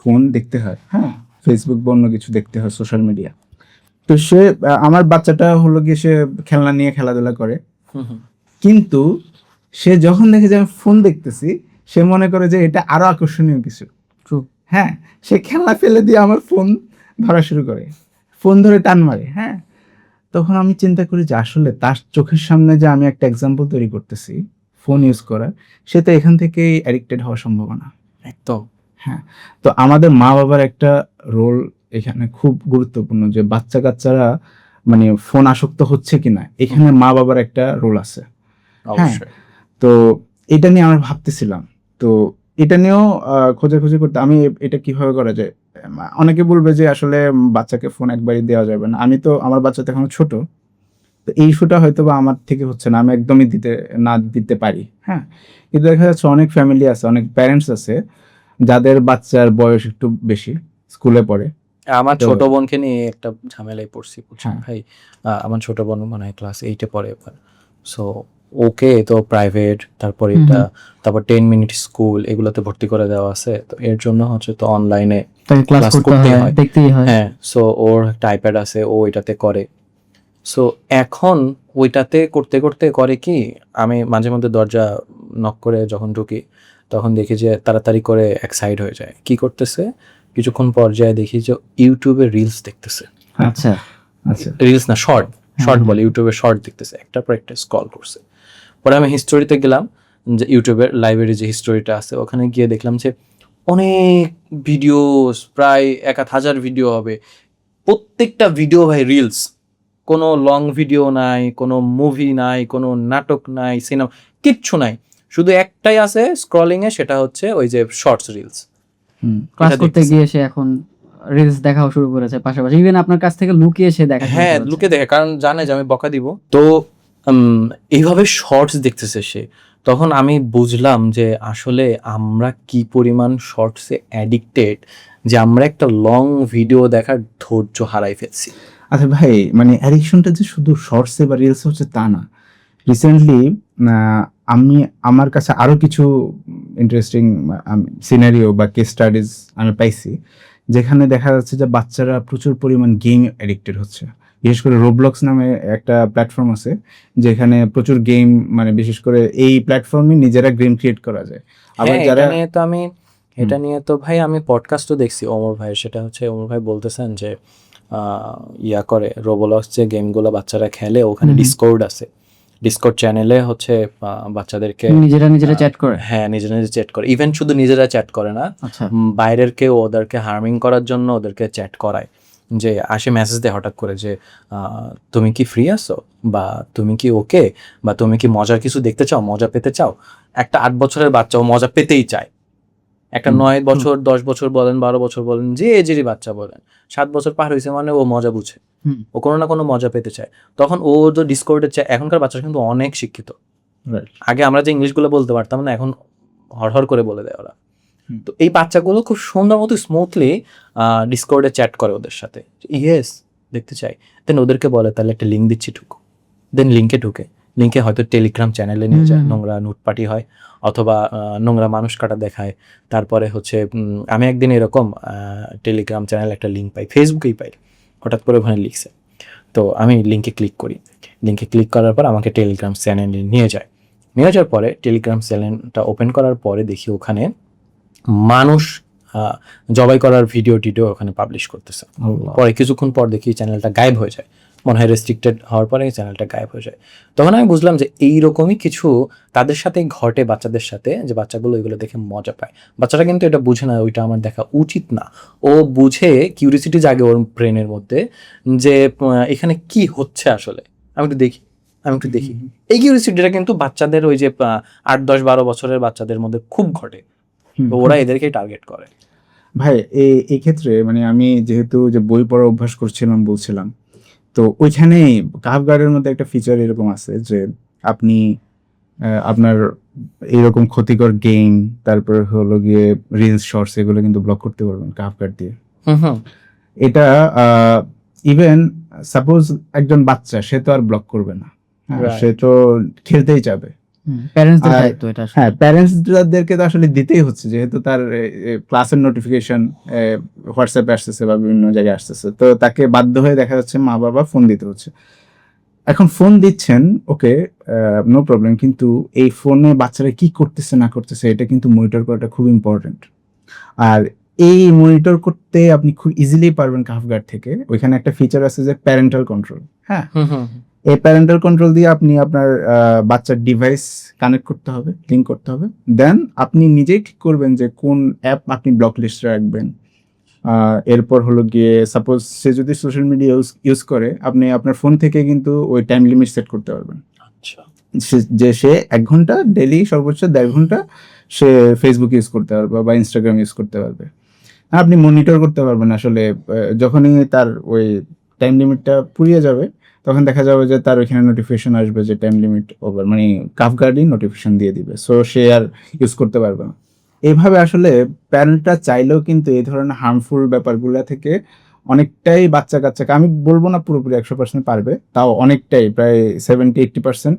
ফোন দেখতে হয়, হ্যাঁ, ফেসবুক বা অন্য কিছু দেখতে হয়, সোশ্যাল মিডিয়া। তো সে আমার বাচ্চাটা হলো গিয়ে সে খেলনা নিয়ে খেলাধুলা করে, কিন্তু সে যখন দেখে যে আমি ফোন দেখতেছি, সে মনে করে যে এটা আরো আকর্ষণীয় কিছু। হ্যাঁ, সে খেলনা ফেলে দিয়ে আমার ফোন ধরা শুরু করে, ফোন ধরে টান মারে। হ্যাঁ, তখন আমি চিন্তা করি যে আসলে তার চোখের সামনে যে আমি একটা এক্সাম্পল তৈরি করতেছি ফোন ইউজ করার, সে তো এখান থেকেই অ্যাডিক্টেড হওয়ার সম্ভাবনা একদম। হ্যাঁ, তো আমাদের মা বাবার একটা রোল এখানে খুব গুরুত্বপূর্ণ, যে বাচ্চা কাচ্চারা মানে ফোন আসক্ত হচ্ছে কিনা, এখানে মা বাবার একটা রোল আছে। হ্যাঁ, তো এটা নিয়ে আমরা ভাবতেছিলাম, তো এটা নিয়েও খোঁজাখুঁজি করতে, আমি এটা কিভাবে করা যায়। অনেকে বলবে যে আসলে বাচ্চাকে ফোন একবারই দেওয়া যাবে না, আমি তো আমার বাচ্চা তো এখন ছোট, তো এই ইস্যুটা হয়তো বা আমার থেকে হচ্ছে না, আমি একদমই দিতে পারি। হ্যাঁ, কিন্তু দেখা যাচ্ছে অনেক ফ্যামিলি আছে, অনেক প্যারেন্টস আছে যাদের বাচ্চার বয়স একটু বেশি, স্কুলে পড়ে। আমার ছোট বোনকে নিয়ে একটা ঝামেলায় পড়ছি ভাই। আমার ছোট বোন মানে ক্লাস 8-এ পড়ে এবার। সো ওকে তো প্রাইভেট, তারপর এটা, তারপর 10 মিনিট স্কুল, এগুলোতে ভর্তি করে দেওয়া আছে। তো এর জন্য হচ্ছে তো অনলাইনে ক্লাস করতে হয়, দেখতেই হয়। হ্যাঁ, সো ওর একটা আইপ্যাড আছে, ও এটাতে করে। সো এখন ওইটাতে করতে করতে করে কি, আমি মাঝে মধ্যে দরজা নক করে যখন ঢুকি, তখন দেখি যে তাড়াতাড়ি করে এক সাইড হয়ে যায়, কি করতেছে, কিছুক্ষণ পর্যায়ে দেখি যে ইউটিউবে রিলস দেখতেছে। আচ্ছা আচ্ছা, রিলস না, শর্ট, শর্ট বলে, ইউটিউবে শর্ট দেখতেছে, একটার পর একটা স্ক্রল করছে। পরে আমি হিস্টোরিতে গেলাম, যে ইউটিউবের লাইব্রেরি যে হিস্টোরিটা আছে ওখানে গিয়ে দেখলাম যে অনেক ভিডিও, প্রায় 1000 ভিডিও হবে, প্রত্যেকটা ভিডিও ভাই রিলস, কোনো লং ভিডিও নাই, কোনো মুভি নাই, কোনো নাটক নাই, সিনেমা কিচ্ছু নাই, শুধু একটাই আছে স্ক্রলিংয়ে, সেটা হচ্ছে ওই যে শর্টস রিলস। ক্লাস করতে গিয়ে সে এখন রিলস দেখাও শুরু করেছে, পাশাপাশি ইভেন আপনার কাছ থেকে লুকিয়ে সে দেখা শুরু হ্যাঁ, করেছে। লুকে দেখে, কারণ জানে যে আমি বকা দিব। তো এইভাবে শর্টস দেখতেছে সে। তখন আমি বুঝলাম যে আসলে আমরা কি পরিমাণ শর্টসে অ্যাডিক্টেড, যে আমরা একটা লং ভিডিও দেখার ধৈর্য হারাই ফেলছি। আচ্ছা ভাই, মানে অ্যাডিকশনটা যে শুধু শর্টসে বা রিলসে হচ্ছে তা না। রিসেন্টলি আমার কাছে আরো কিছু ইন্টারেস্টিং সিনারিও বা কেস স্টাডিজ আমি পাইছি, যেখানে দেখা যাচ্ছে যে বাচ্চারা প্রচুর পরিমাণ গেম অ্যাডিক্টেড হচ্ছে। বিশেষ করে রোবলক্স নামে একটা প্ল্যাটফর্ম আছে, যেখানে প্রচুর গেম, মানে বিশেষ করে এই প্ল্যাটফর্মে নিজেরা গেম ক্রিয়েট করা যায়। আবার হ্যাঁ, যারা এটা নিয়ে তো ভাই আমি পডকাস্টও দেখছি ওমর ভাই, সেটা হচ্ছে ওমর ভাই বলতেছেন যে ইয়া করে, রোবলক্স যে গেমগুলো বাচ্চারা খেলে, ওখানে ডিসকর্ড আছে, ডিসকর্ড চ্যানেলে হচ্ছে বাচ্চাদেরকে নিজেরা চ্যাট করে। হ্যাঁ, নিজেরা চ্যাট করে। ইভেন শুধু নিজেরা চ্যাট করে না, আচ্ছা, বাইরের কেউ ওদেরকে হার্মিং করার জন্য ওদেরকে চ্যাট করায়, যে আসে মেসেজ দেয় হঠাৎ করে যে তুমি কি ফ্রি আছো, বা তুমি কি ওকে, বা তুমি কি মজার কিছু দেখতে চাও, মজা পেতে চাও। একটা 8 বছরের বাচ্চা ও মজা পেতেই চায়, একটা 9 বছর 10 বছর বলেন, 12 বছর বলেন, যে এজেরই বাচ্চা বলেন, 7 বছর পার হয়েছে মানে ও মজা বুঝে, ও কোনো না কোনো মজা পেতে চায়। তখন ও তো ডিসকর্ডে চায়। এখনকার বাচ্চারা কিন্তু অনেক শিক্ষিত। আগে আমরা যে ইংলিশগুলো বলতে পারতাম না, এখন হড়হড় করে বলে দেয় ওরা। তো এই বাচ্চাগুলো খুব সুন্দর মতো স্মুথলি ডিসকর্ডে চ্যাট করে ওদের সাথে, ইয়েস দেখতে চাই। দেন ওদেরকে বলে তাহলে একটা লিঙ্ক দিচ্ছি, ঢুকো। দেন লিঙ্কে ঢুকে, লিঙ্কে হয়তো টেলিগ্রাম চ্যানেলে নিয়ে যায়, নোংরা নুটপাটি হয়, অথবা নোংরা মানুষ কাটা দেখায়। তারপরে হচ্ছে আমি একদিন এরকম টেলিগ্রাম চ্যানেল একটা লিঙ্ক পাই, ফেসবুকেই পাই, হঠাৎ করে ওখানে লিখছে। তো আমি লিঙ্কে ক্লিক করি, লিঙ্কে ক্লিক করার পর আমাকে টেলিগ্রাম চ্যানেলে নিয়ে যাওয়ার পরে টেলিগ্রাম চ্যানেলটা ওপেন করার পরে দেখি ওখানে মানুষ জবাই করার ভিডিও ওখানে পাবলিশ করতেছে। পরে কিছুক্ষণ পর দেখি চ্যানেলটা গায়েব হয়ে যায়, মনে হয় রেস্ট্রিক্টেড হওয়ার পরে চ্যানেলটা গায়েব হয়ে যায়। তখন আমি বুঝলাম যে এইরকমই কিছু তাদের সাথে ঘটে, বাচ্চাদের সাথে, যে বাচ্চাগুলো এগুলো দেখে মজা পায়। বাচ্চারা কিন্তু এটা বুঝে না ওইটা আমার দেখা উচিত না, ও বুঝে, কিউরিসিটি জাগে ওর ব্রেনের মধ্যে, যে এখানে কি হচ্ছে আসলে, আমি একটু দেখি। এই কিউরিসিটিটা কিন্তু বাচ্চাদের ওই যে 8, 10, 12 বছরের বাচ্চাদের মধ্যে খুব ঘটে, তো ওরা এদেরকে টার্গেট করে। ভাই এই ক্ষেত্রে মানে আমি যেহেতু যে বই পড়া অভ্যাস বলছিলাম, তো ওইখানে কাফগার্ডের মধ্যে একটা ফিচার এরকম আছে যে আপনি আপনার এরকম ক্ষতিকর গেম, তারপর হলো গিয়ে রিলস, শর্টস, এগুলো কিন্তু ব্লক করতে পারবেন কাফগার্ড দিয়ে। এটা ইভেন সাপোজ একজন বাচ্চা, সে তো আর ব্লক করবে না, সে তো খেলতেই যাবে। প্যারেন্টসদের দায়িত্ব এটা। হ্যাঁ, প্যারেন্টসদেরকে তো আসলে দিতেই হচ্ছে, যেহেতু তার ক্লাসের নোটিফিকেশন হোয়াটসঅ্যাপে আসতেছে বা বিভিন্ন জায়গায় আসতেছে, তো তাকে বাধ্য হয়ে দেখা যাচ্ছে মা বাবা ফোন দিতে হচ্ছে। এখন ফোন দিচ্ছেন, ওকে, নো প্রবলেম, কিন্তু এই ফোনে বাচ্চারা কি করতেছে না করতেছে এটা কিন্তু মনিটর করাটা খুব ইম্পর্টেন্ট। আর এই মনিটর করতে আপনি খুব ইজিলি পারবেন কাফগার্ড থেকে। ওইখানে একটা ফিচার আছে যে প্যারেন্টাল কন্ট্রোল। হ্যাঁ, এই প্যারেন্টাল কন্ট্রোল দিয়ে আপনি আপনার বাচ্চার ডিভাইস কানেক্ট করতে হবে, লিঙ্ক করতে হবে। দেন আপনি নিজেই ঠিক করবেন যে কোন অ্যাপ আপনি ব্লক লিস্টে রাখবেন। এরপর হলো গিয়ে সাপোজ সে যদি সোশ্যাল মিডিয়া ইউজ করে, আপনি আপনার ফোন থেকে কিন্তু ওই টাইম লিমিট সেট করতে পারবেন। আচ্ছা, যে সে 1 ঘন্টা ডেইলি, সর্বোচ্চ 1.5 ঘন্টা সে ফেসবুক ইউজ করতে পারবে বা ইনস্টাগ্রাম ইউজ করতে পারবে। আপনি মনিটর করতে পারবেন আসলে যখনই তার ওই টাইম লিমিটটা পুড়িয়ে যাবে, তখন দেখা যাবে যে তার ওইখানে নোটিফিকেশন আসবে যে টাইম লিমিট ওভার, মানে কাফগার্ডই নোটিফিকেশন দিয়ে দিবে, সো সে আর ইউজ করতে পারবে না। এইভাবে আসলে প্যারেন্টরা চাইলেও কিন্তু এই ধরনের হার্মফুল ব্যাপারগুলো থেকে অনেকটাই বাচ্চা কাচ্চাকে, আমি বলবো না পুরোপুরি 100% পারবে, তাও অনেকটাই, প্রায় 70-80%।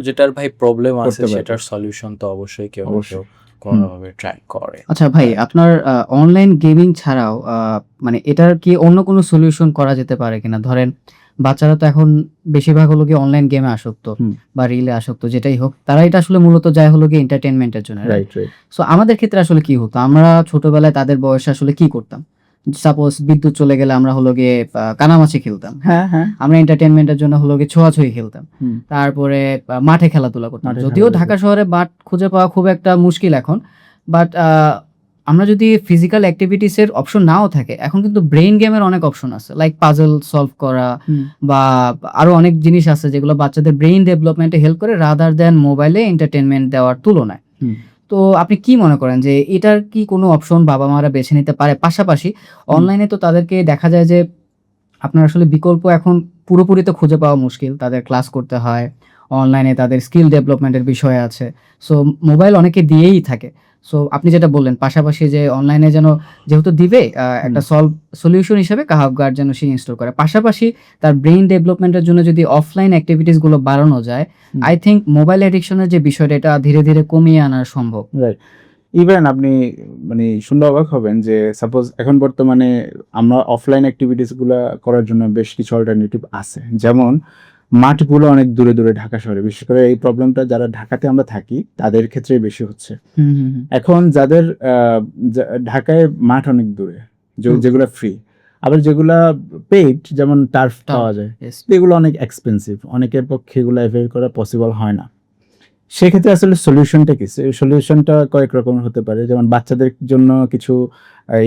যেটার ভাই প্রবলেম আছে, করতে পারবে। সেটার সলিউশন তো অবশ্যই কেউ না কেউ কোনোভাবে ট্রাই করে। আচ্ছা ভাই, আপনার অনলাইন গেমিং ছাড়াও মানে এটার কি অন্য কোনো সলিউশন করা যেতে পারে কিনা? ধরেন বাচ্চারা তো এখন বেশিরভাগ হলো কি অনলাইন গেমে আসক্ত বা রিলে আসক্ত, যেটাই হোক, তারা এটা আসলে মূলত যায় হলো কি এন্টারটেইনমেন্টের জন্য। রাইট। সো আমাদের ক্ষেত্রে আসলে কি হতো, আমরা ছোটবেলায় তাদের বয়সে আসলে কি করতাম? সাপোজ বিদ্যুৎ চলে গেলে আমরা হলো গিয়ে কানামাছি খেলতাম, হ্যাঁ হ্যাঁ আমরা এন্টারটেনমেন্টের জন্য হলো গিয়ে ছোঁয়াছুঁয়ি খেলতাম, হুম। তারপরে মাঠে খেলাধুলা করতাম। মাঠে যদিও খেলাধুলা ঢাকা শহরে মাঠ খুঁজে পাওয়া খুব একটা মুশকিল এখন, বাট আমরা যদি ফিজিক্যাল অ্যাক্টিভিটিসের অপশন নাও থাকে, এখন কিন্তু ব্রেইন গেমের অনেক অপশন আছে, লাইক পাজল সলভ করা হুম। বা আরো অনেক জিনিস আছে যেগুলো বাচ্চাদের ব্রেইন ডেভেলপমেন্টে হেল্প করে রাদার দেন মোবাইলে এন্টারটেনমেন্ট দেওয়ার তুলনায়। হুম। তো আপনি কি মনে করেন যে এটার কি কোনো অপশন বাবা মারা বেছে নিতে পারে? পাশাপাশি অনলাইনে তো তাদেরকে দেখা যায় যে আপনার আসলে বিকল্প এখন পুরোপুরি তো খুঁজে পাওয়া মুশকিল, তাদের ক্লাস করতে হয় অনলাইনে, তাদের স্কিল ডেভেলপমেন্টের বিষয় আছে, সো মোবাইল অনেকে দিয়েই থাকে। সো আপনি যেটা বললেন পাশাপাশি যে অনলাইনে যেন যেহেতু দিবে একটা সলিউশন হিসেবে কাহাফ গার্ড যেন সে ইনস্টল করে, পাশাপাশি তার ব্রেইন ডেভেলপমেন্টের জন্য যদি অফলাইন অ্যাক্টিভিটিস গুলো বাড়ানো যায়, আই থিঙ্ক মোবাইল অ্যাডিকশনের যে বিষয়টা এটা ধীরে ধীরে কমিয়ে আনা সম্ভব। রাইট। ইভেন আপনি মানে শুনলে অবাক হবেন যে সাপোজ এখন বর্তমানে আমরা অফলাইন অ্যাক্টিভিটিস গুলা করার জন্য বেশ কিছু অল্টারনেটিভ আছে, যেমন মাঠগুলো অনেক দূরে দূরে ঢাকা শহরে, বিশেষ করে এই প্রবলেমটা যারা ঢাকাতে আমরা থাকি তাদের ক্ষেত্রে বেশি হচ্ছে। এখন যাদের ঢাকায় মাঠ অনেক দূরে, যেগুলো ফ্রি, আবার যেগুলা পেইড যেমন টার্ফ পাওয়া যায়, Yes. এগুলো অনেক এক্সপেন্সিভ, অনেকের পক্ষে এগুলো অ্যাভেল করা পসিবল হয় না। সেক্ষেত্রে আসলে সলিউশনটা কি? সলিউশনটা কয়েক রকমের হতে পারে, যেমন বাচ্চাদের জন্য কিছু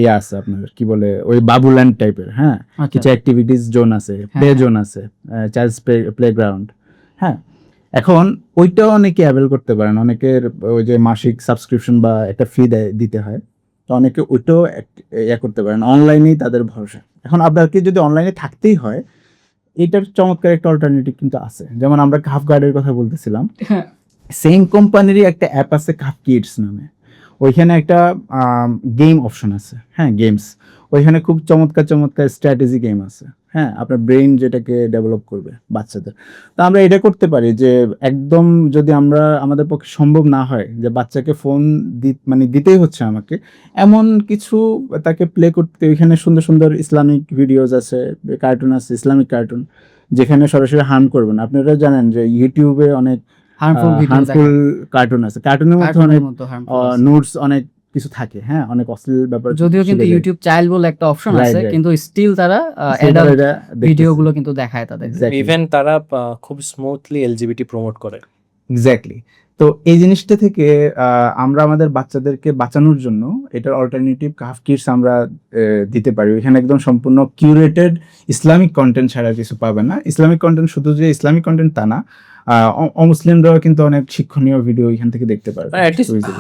ইয়ে আছে আপনার কি বলে ওই বাবুল্যান্ড টাইপের, হ্যাঁ, কিছু অ্যাক্টিভিটিস জোন আছে, প্লে জোন আছে, চাইল্ডস প্লেগ্রাউন্ড, হ্যাঁ। এখন ওইটাও অনেকে অ্যাভেল করতে পারেন, অনেকের ওই যে মাসিক সাবস্ক্রিপশন বা একটা ফি দিতে হয়, তো অনেকে ওইটাও ইয়ে করতে পারেন, অনলাইনেই তাদের ভরসা। এখন আপনাকে যদি অনলাইনে থাকতেই হয়, এটার চমৎকার একটা অল্টারনেটিভ কিন্তু আছে, যেমন আমরা কাফ গার্ডের কথা বলতেছিলাম, সেম কোম্পানিরই একটা অ্যাপ আছে কাফ কিডস নামে, ওইখানে একটা গেম অপশন আছে, হ্যাঁ, গেমস, ওইখানে খুব চমৎকার চমৎকার স্ট্র্যাটেজি গেম আছে, হ্যাঁ, আপনার ব্রেইন যেটাকে ডেভেলপ করবে বাচ্চাদের। তো আমরা এটা করতে পারি যে একদম যদি আমরা আমাদের পক্ষে সম্ভব না হয় যে বাচ্চাকে ফোন মানে দিতেই হচ্ছে আমাকে, এমন কিছু তাকে প্লে করতে, ওইখানে সুন্দর সুন্দর ইসলামিক ভিডিওস আছে, কার্টুন আছে, ইসলামিক কার্টুন, যেখানে সরাসরি হার্ম করবেন। আপনারা জানেন যে ইউটিউবে অনেক হার্মফুল কার্টুন আছে, কার্টুনের মধ্যে অনেক নোটস অনেক কিছু থাকে, হ্যাঁ, অনেক অশ্লীল ব্যাপার, যদিও কিন্তু ইউটিউব চাইল্ড বলে একটা অপশন আছে, কিন্তু স্টিল তারা অ্যাডাল্ট ভিডিওগুলো কিন্তু দেখায় তাদের, ইভেন তারা খুব স্মুথলি এলজিবিটি প্রমোট করে। এক্স্যাক্টলি। তো এই জিনিসটা থেকে আমরা আমাদের বাচ্চাদেরকে বাঁচানোর জন্য এটার অল্টারনেটিভ কাফ কিডস আমরা দিতে পারি। এখানে একদম সম্পূর্ণ কিউরেটেড ইসলামিক কন্টেন্ট ছাড়া কিছু পাবে না। ইসলামিক কন্টেন্ট শুধু যে ইসলামিক কন্টেন্ট তা না, অমুসলিমরাও কিন্তু অনেক শিক্ষণীয় ভিডিও এখান থেকে দেখতে পারবে,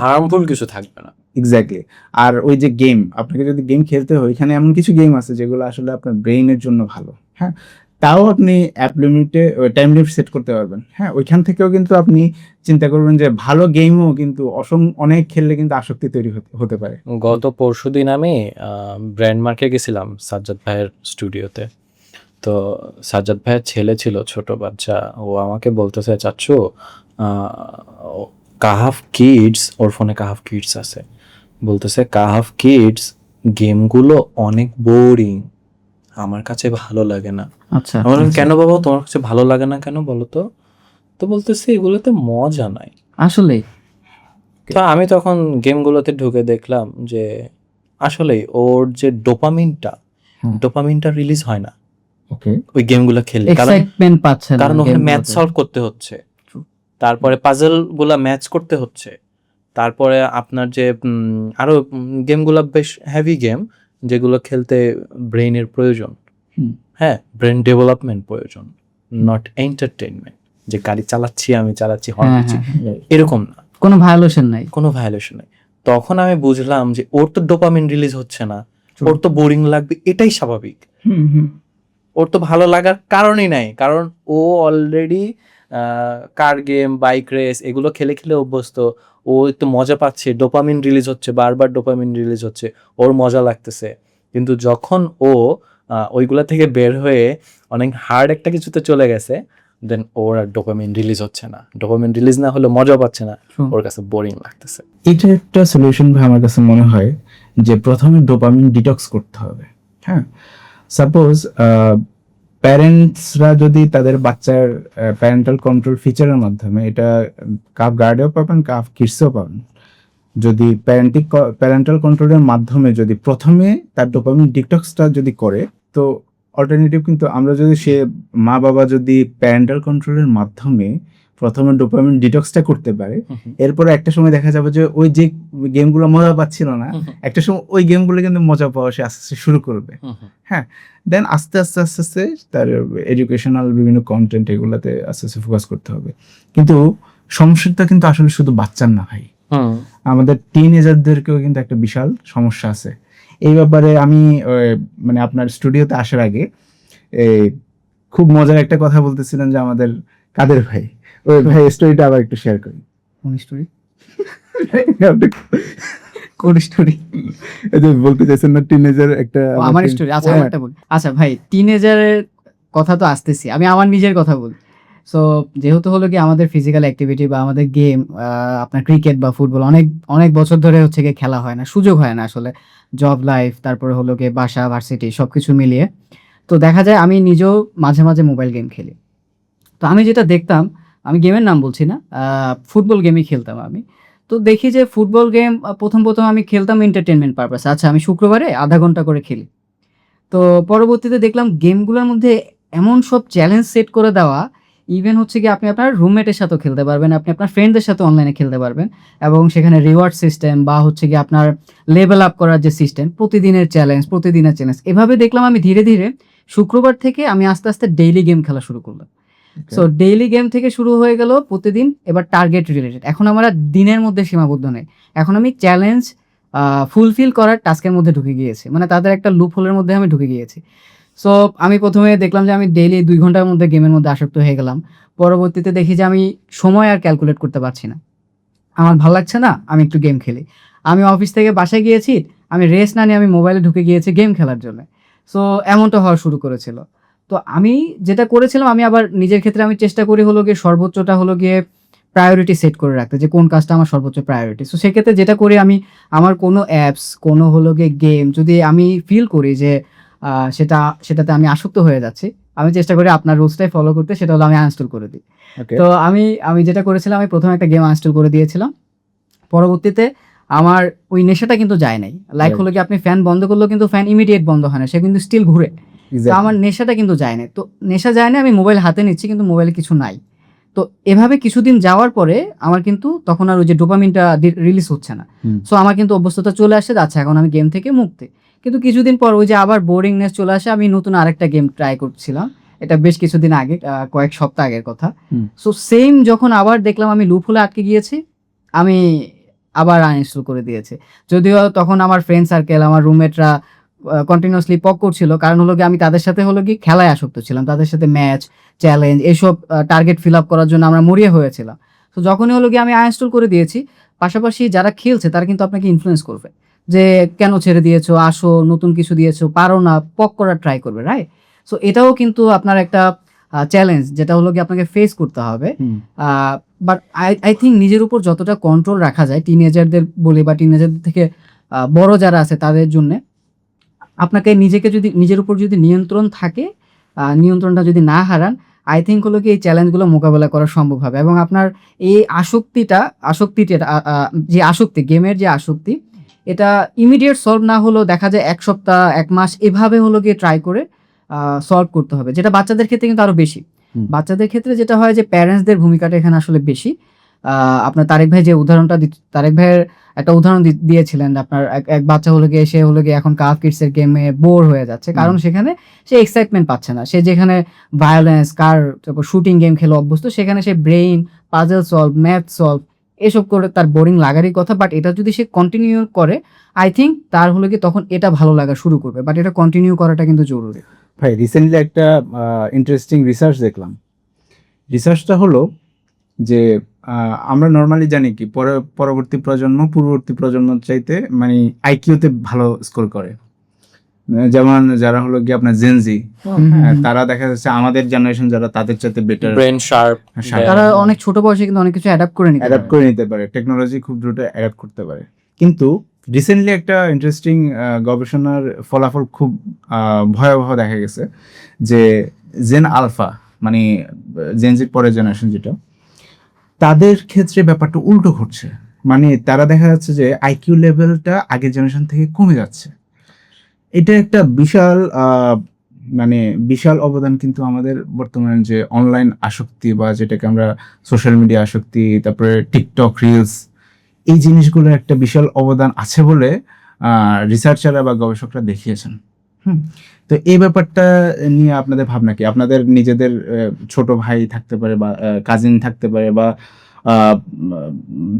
হার্মফুল কিছু থাকবে না। এক্স্যাক্টলি। আর ওই যে গেম, আপনাকে যদি গেম খেলতে হয়, এখানে এমন কিছু গেম আছে যেগুলো আসলে আপনার ব্রেইনের জন্য ভালো, হ্যাঁ, তাও আপনি অ্যাপ লিমিটে টাইম লিমিট সেট করতে পারবেন, হ্যাঁ, ওইখান থেকেও কিন্তু আপনি চিন্তা করবেন যে ভালো গেমও কিন্তু অনেক খেললে কিন্তু আসক্তি তৈরি হতে পারে। গত পরশুদিন আমি ব্র্যান্ড মার্কে গেছিলাম সাজ্জাদ ভাইয়ের স্টুডিওতে, তো সাজ্জাদ ভাইয়ের ছেলে ছিল, ছোট বাচ্চা, ও আমাকে বলতেছে, চাচ্ছু কাহাফ কিডস, ওর ফোনে কাহাফ কিডস আছে, বলতেছে কাহাফ কিডস গেমগুলো অনেক বোরিং, আমার কাছে ভালো লাগে না। আচ্ছা, আমার কেন বাবা তোমার কাছে ভালো লাগে না কেন বলো তো? তো বলতেছে এগুলোতে মজা নাই আসলে। তো আমি তখন গেমগুলোতে ঢুকে দেখলাম যে আসলে ওর যে ডোপামিনটা রিলিজ হয় না ওই গেমগুলো খেললে, এক্সাইটমেন্ট পাচ্ছে না, কারণ ওখানে ম্যাথ সলভ করতে হচ্ছে, তারপরে পাজল গুলা ম্যাচ করতে হচ্ছে, তারপরে আপনার যে আরো গেমগুলো বেশ হেভি গেম যেগুলো খেলতে ব্রেইনের প্রয়োজন, হ্যাঁ, ব্রেন ডেভেলপমেন্ট প্রয়োজন, নট এন্টারটেইনমেন্ট, যে গাড়ি চালাচ্ছি হর্ন দিচ্ছি, এরকম না, কোনো ভায়োলেশন নাই। তখন আমি বুঝলাম যে ওর তো ডোপামিন রিলিজ হচ্ছে না, ওর তো বোরিং লাগবে, এটাই স্বাভাবিক। ওর তো ভালো লাগার কারণই নাই, কারণ ও অলরেডি কার গেম, বাইক রেস এগুলো খেলে খেলে অভ্যস্ত, ও একটু মজা পাচ্ছে, ডোপামিন রিলিজ হচ্ছে, বারবার ডোপামিন রিলিজ হচ্ছে, ওর মজা লাগতেছে। কিন্তু যখন ও ওইগুলা থেকে বের হয়ে অনেক হার্ড একটা কিছুতে চলে গেছে, দেন ওর আর ডোপামিন রিলিজ হচ্ছে না, ডোপামিন রিলিজ না হলে মজা পাচ্ছে না, ওর কাছে বোরিং লাগতেছে। এটা একটা সলিউশন ভাই আমার কাছে মনে হয়, যে প্রথমে ডোপামিন ডিটক্স করতে হবে, হ্যাঁ। সাপোজ প্যারেন্টসরা যদি তাদের বাচ্চার প্যারেন্টাল কন্ট্রোল ফিচারের মাধ্যমে, এটা কাফ গার্ডেও পাবেন, কাফ কিডসেও পাবেন, যদি প্যারেন্টাল কন্ট্রোলের মাধ্যমে যদি প্রথমে তার ডোপামিন ডিটক্সটা যদি করে, তো অল্টারনেটিভ কিন্তু আমরা যদি মা বাবা যদি প্যারেন্টাল কন্ট্রোলের মাধ্যমে প্রথমে ডোপামিন ডিটক্সটা করতে পারে, এরপরে একটা সময় দেখা যাবে যে ওই যে গেমগুলো মজা পাচ্ছিল না, একটা সময় ওই গেমগুলো কিন্তু মজা পাওয়া সে আস্তে আস্তে শুরু করবে। হ্যাঁ, দেন আস্তে আস্তে আস্তে আস্তে তার এডুকেশনাল বিভিন্ন কন্টেন্ট এগুলোতে আস্তে আস্তে ফোকাস করতে হবে। কিন্তু সমস্যাটা কিন্তু আসলে শুধু বাচ্চার না ভাই, আমাদের টিনেজারদেরকেও কিন্তু একটা বিশাল সমস্যা আছে এই ব্যাপারে। আমি মানে আপনার স্টুডিওতে আসার আগে খুব মজার একটা কথা বলতেছিলেন যে আমাদের কাদের ভাই, ওই ভাই স্টোরিটা আবার একটু শেয়ার করি। কোন স্টোরি? কোন স্টোরি? এই যে বলতে চাইছেন না টিনেজার একটা আমার স্টোরি? আচ্ছা আমারটা বলি। আচ্ছা ভাই, টিনেজারের কথা তো আসতেছি, আমি আমার নিজের কথা বলি। সো যেহেতু হলো কি আমাদের ফিজিক্যাল অ্যাক্টিভিটি বা আমাদের গেম, আপনার ক্রিকেট বা ফুটবল অনেক অনেক বছর ধরে হচ্ছে গিয়ে খেলা হয় না, সুযোগ হয় না আসলে, জব লাইফ, তারপরে হলো গিয়ে বাসা, ভার্সিটি সবকিছু মিলিয়ে। তো দেখা যায় আমি নিজেও মাঝে মাঝে মোবাইল গেম খেলি। তো আমি যেটা দেখতাম, আমি গেমের নাম বলছি না, ফুটবল গেমই খেলতাম আমি। তো দেখি যে ফুটবল গেম প্রথম আমি খেলতাম এন্টারটেনমেন্ট পারপাস। আচ্ছা, আমি শুক্রবারে আধা ঘন্টা করে খেলি। তো পরবর্তীতে দেখলাম গেমগুলোর মধ্যে এমন সব চ্যালেঞ্জ সেট করে দেওয়া, ইভেন হচ্ছে কি আপনি আপনার রুমমেটের সাথেও খেলতে পারবেন, আপনি আপনার ফ্রেন্ডদের সাথে অনলাইনে খেলতে পারবেন, এবং সেখানে রিওয়ার্ড সিস্টেম বা হচ্ছে কি আপনার লেভেল আপ করার যে সিস্টেম, প্রতিদিনের চ্যালেঞ্জ, এভাবে দেখলাম আমি ধীরে ধীরে শুক্রবার থেকে আমি আস্তে আস্তে ডেইলি গেম খেলা শুরু করলাম। সো ডেইলি গেম থেকে শুরু হয়ে গেল প্রতিদিন, এবার টার্গেট রিলেটেড। এখন আমার আর দিনের মধ্যে সীমাবদ্ধ নেই, এখন আমি চ্যালেঞ্জ ফুলফিল করার টাস্কের মধ্যে ঢুকে গিয়েছি, মানে তাদের একটা লুপ হোলের মধ্যে আমি ঢুকে গিয়েছি। সো আমি প্রথমে দেখলাম যে আমি ডেইলি 2 ঘন্টার মধ্যে গেমের মধ্যে আসক্ত হয়ে গেলাম। পরবর্তীতে দেখি যে আমি সময় আর ক্যালকুলেট করতে পারছি না, আমার ভাল লাগছে না, আমি একটু গেম খেলি। আমি অফিস থেকে বাসায় গিয়েছি, আমি রেস্ট না নিয়ে আমি মোবাইলে ঢুকে গিয়েছি গেম খেলার জন্য। সো এমনটা হওয়া শুরু করেছিল। তো আমি যেটা করেছিলাম, আমি আবার নিজের ক্ষেত্রে আমি চেষ্টা করি হলো গিয়ে সর্বোচ্চটা হলো গিয়ে প্রায়োরিটি সেট করে রাখতে, যে কোন কাজটা আমার সর্বোচ্চ প্রায়োরিটি। সো সেক্ষেত্রে যেটা করি আমি, আমার কোনো অ্যাপস, কোনো হলো গিয়ে গেম যদি আমি ফিল করি যে সেটাতে আমি আসক্ত হয়ে যাচ্ছি, আমি চেষ্টা করি আপনার রুলসটাই ফলো করতে, সেটা হলো আমি আনইনস্টল করে দিই। তো আমি যেটা করেছিলাম, আমি প্রথমে একটা গেম আনইনস্টল করে দিয়েছিলাম। পরবর্তীতে আমার ওই নেশাটা কিন্তু যায় নাই। লাইক হলো কি আপনি ফ্যান বন্ধ করলেও কিন্তু ফ্যান ইমিডিয়েট বন্ধ হয় না, সে কিন্তু স্টিল ঘুরে। তো আমার নেশাটা কিন্তু যায় না। তো নেশা যায় না, আমি মোবাইল হাতে নিচ্ছি কিন্তু মোবাইলে কিছু নাই। তো এভাবে কিছুদিন যাওয়ার পরে আমার কিন্তু তখন আর ওই যে ডোপামিনটা রিলিজ হচ্ছে না। সো আমার কিন্তু অভ্যস্ততা চলে আসে, আচ্ছা এখন আমি গেম থেকে মুক্তি। কিন্তু কিছুদিন পর ওই যে আবার বোরিংনেস চলে আসে, আমি নতুন আরেকটা গেম ট্রাই করছিলাম। এটা বেশ কিছুদিন আগে, কয়েক সপ্তাহ আগের কথা। সো সেম যখন আবার দেখলাম আমি লুপ হোলে আটকে গিয়েছি, আমি আবার আনইনস্টল করে দিয়েছি। যদিও তখন আমার ফ্রেন্ড সার্কেল, আমার রুমমেটরা কন্টিনিউয়াসলি পক করছিল, কারণ হলো কি আমি তাদের সাথে হলো কি খেলায় আসক্ত ছিলাম, তাদের সাথে ম্যাচ, চ্যালেঞ্জ এসব টার্গেট ফিল আপ করার জন্য আমরা মরিয়া হয়েছিলাম। তো যখনই হলো কি আমি আনইনস্টল করে দিয়েছি, পাশাপাশি যারা খেলছে তারা কিন্তু আপনাকে ইনফ্লুয়েন্স করবে যে কেন ছেড়ে দিয়েছো, আসো, নতুন কিছু দিয়েছো, পারো না, পক করার ট্রাই করবে, রাইট? সো এটাও কিন্তু আপনার একটা চ্যালেঞ্জ, যেটা হলো কি আপনাকে ফেস করতে হবে। বাট আই থিঙ্ক নিজের উপর যতটা কন্ট্রোল রাখা যায়, টিনেজারদের বলি বা টিনেজারদের থেকে বড় যারা আছে তাদের জন্যে, আপনাকে নিজের উপর যদি নিয়ন্ত্রণ থাকে, নিয়ন্ত্রণটা যদি না হারান, আই থিঙ্ক হলো কি এই চ্যালেঞ্জগুলো মোকাবেলা করা সম্ভব হবে। এবং আপনার এই আসক্তিটা যে আসক্তি, গেমের যে আসক্তি, এটা ইমিডিয়েট সলভ না হলেও দেখা যায় 1 সপ্তাহ 1 মাস এভাবে হলো গিয়ে ট্রাই করে সলভ করতে হবে, যেটা বাচ্চাদের ক্ষেত্রে কিন্তু আরো বেশি। বাচ্চাদের ক্ষেত্রে যেটা হয় যে প্যারেন্টসদের ভূমিকাটা এখানে আসলে বেশি। আপনার তারেক ভাই যে উদাহরণটা তারেক ভাইয়ের একটা উদাহরণ দিয়েছিলেন, আপনার এক বাচ্চা হলো গিয়ে, সে হলো গিয়ে এখন কাফ কিডসের গেমে বোর হয়ে যাচ্ছে, কারণ সেখানে সে এক্সাইটমেন্ট পাচ্ছে না। সে যেখানে ভায়োলেন্স, তারপর শুটিং গেম খেলে অভ্যস্ত, সেখানে সে brain, puzzle solve, math solve এসব করে তার বোরিং লাগারই কথা। বাট এটা যদি সে কন্টিনিউ করে, আই থিঙ্ক তার হলো কি তখন এটা ভালো লাগা শুরু করবে। বাট এটা কন্টিনিউ করাটা কিন্তু জরুরি। ভাই রিসেন্টলি একটা ইন্টারেস্টিং রিসার্চ দেখলাম। রিসার্চটা হলো যে আমরা নর্মালি জানি কি পরবর্তী প্রজন্ম পূর্ববর্তী প্রজন্মের চাইতে মানে আইকিউতে ভালো স্কোর করে। যেমন যারা হলো কি আপনার জেনজি, তারা দেখা যাচ্ছে আমাদের জেনারেশন যারা, তাদের চাইতে বেটার, ব্রেন শার্প, তারা অনেক ছোট বয়সে কিন্তু অনেক কিছু অ্যাডাপ্ট করে নিতে পারে, টেকনোলজি খুব দ্রুত অ্যাডাপ্ট করতে পারে। কিন্তু রিসেন্টলি একটা ইন্টারেস্টিং গবেষণার ফলাফল খুব ভয়াবহ দেখা গেছে যে জেন আলফা, মানে জেনজির পরের জেনারেশন যেটা, তাদের ক্ষেত্রে ব্যাপারটা উল্টো ঘটছে। মানে তারা দেখা যাচ্ছে যে আইকিউ লেভেলটা আগের জেনারেশন থেকে কমে যাচ্ছে। এটা একটা বিশাল মানে বিশাল অবদান কিন্তু আমাদের বর্তমানে যে অনলাইন আসক্তি বা যেটাকে আমরা সোশ্যাল মিডিয়া আসক্তি, তারপরে টিকটক রিলস, এই জিনিসগুলোর একটা বিশাল অবদান আছে বলে রিসার্চাররা বা গবেষকরা দেখিয়েছেন। তো এই ব্যাপারটা নিয়ে আপনাদের ভাবনা কি? আপনাদের নিজেদের ছোট ভাই থাকতে পারে বা কাজিন থাকতে পারে বা আহ,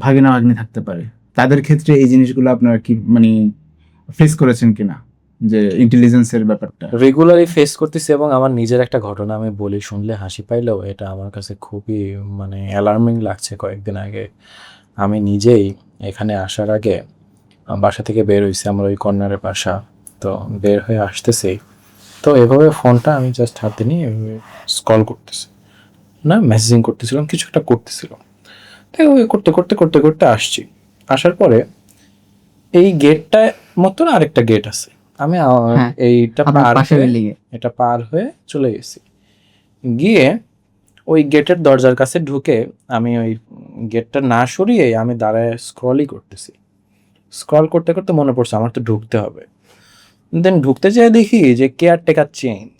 ভাগিনা ভাগ্নি থাকতে পারে, তাদের ক্ষেত্রে এই জিনিসগুলো আপনারা কি মানে ফেস করেছেন কিনা, যে ইন্টেলিজেন্সের ব্যাপারটা? রেগুলারই ফেস করতেছি, এবং আমার নিজের একটা ঘটনা আমি বলি, শুনলে হাসি পাইলেও এটা আমার কাছে খুবই মানে অ্যালার্মিং লাগছে। কয়েকদিন আগে আমি নিজেই এখানে আসার আগে বাসা থেকে বের হয়েছি, আমার ওই কর্নারের বাসা। তো বের হয়ে আসতেছি, তো এভাবে ফোনটা আমি জাস্ট হাতে নিয়ে স্ক্রল করতেছি, না মেসেজিং করতেছিলাম, কিছু একটা করতেছিলাম। তো ওই করতে করতে করতে করতে আসছি। আসার পরে এই গেটটা মতন আরেকটা গেট আছে, আমি হ্যাঁ, এইটা আপনার পার পাশের হয়ে বিল্ডিং এ। এটা পার হয়ে চলে গেছি। গিয়ে ওই গেটের দরজার কাছে ঢুকে আমি ওই গেটটা না সরিয়ে আমি দাঁড়ায় স্ক্রলই করতেছি। স্ক্রল করতে করতে মনে পড়ছে আমার তো ঢুকতে হবে। দেন ঢুকতে যেয়ে দেখি যে কেয়ারটেকার চেঞ্জ।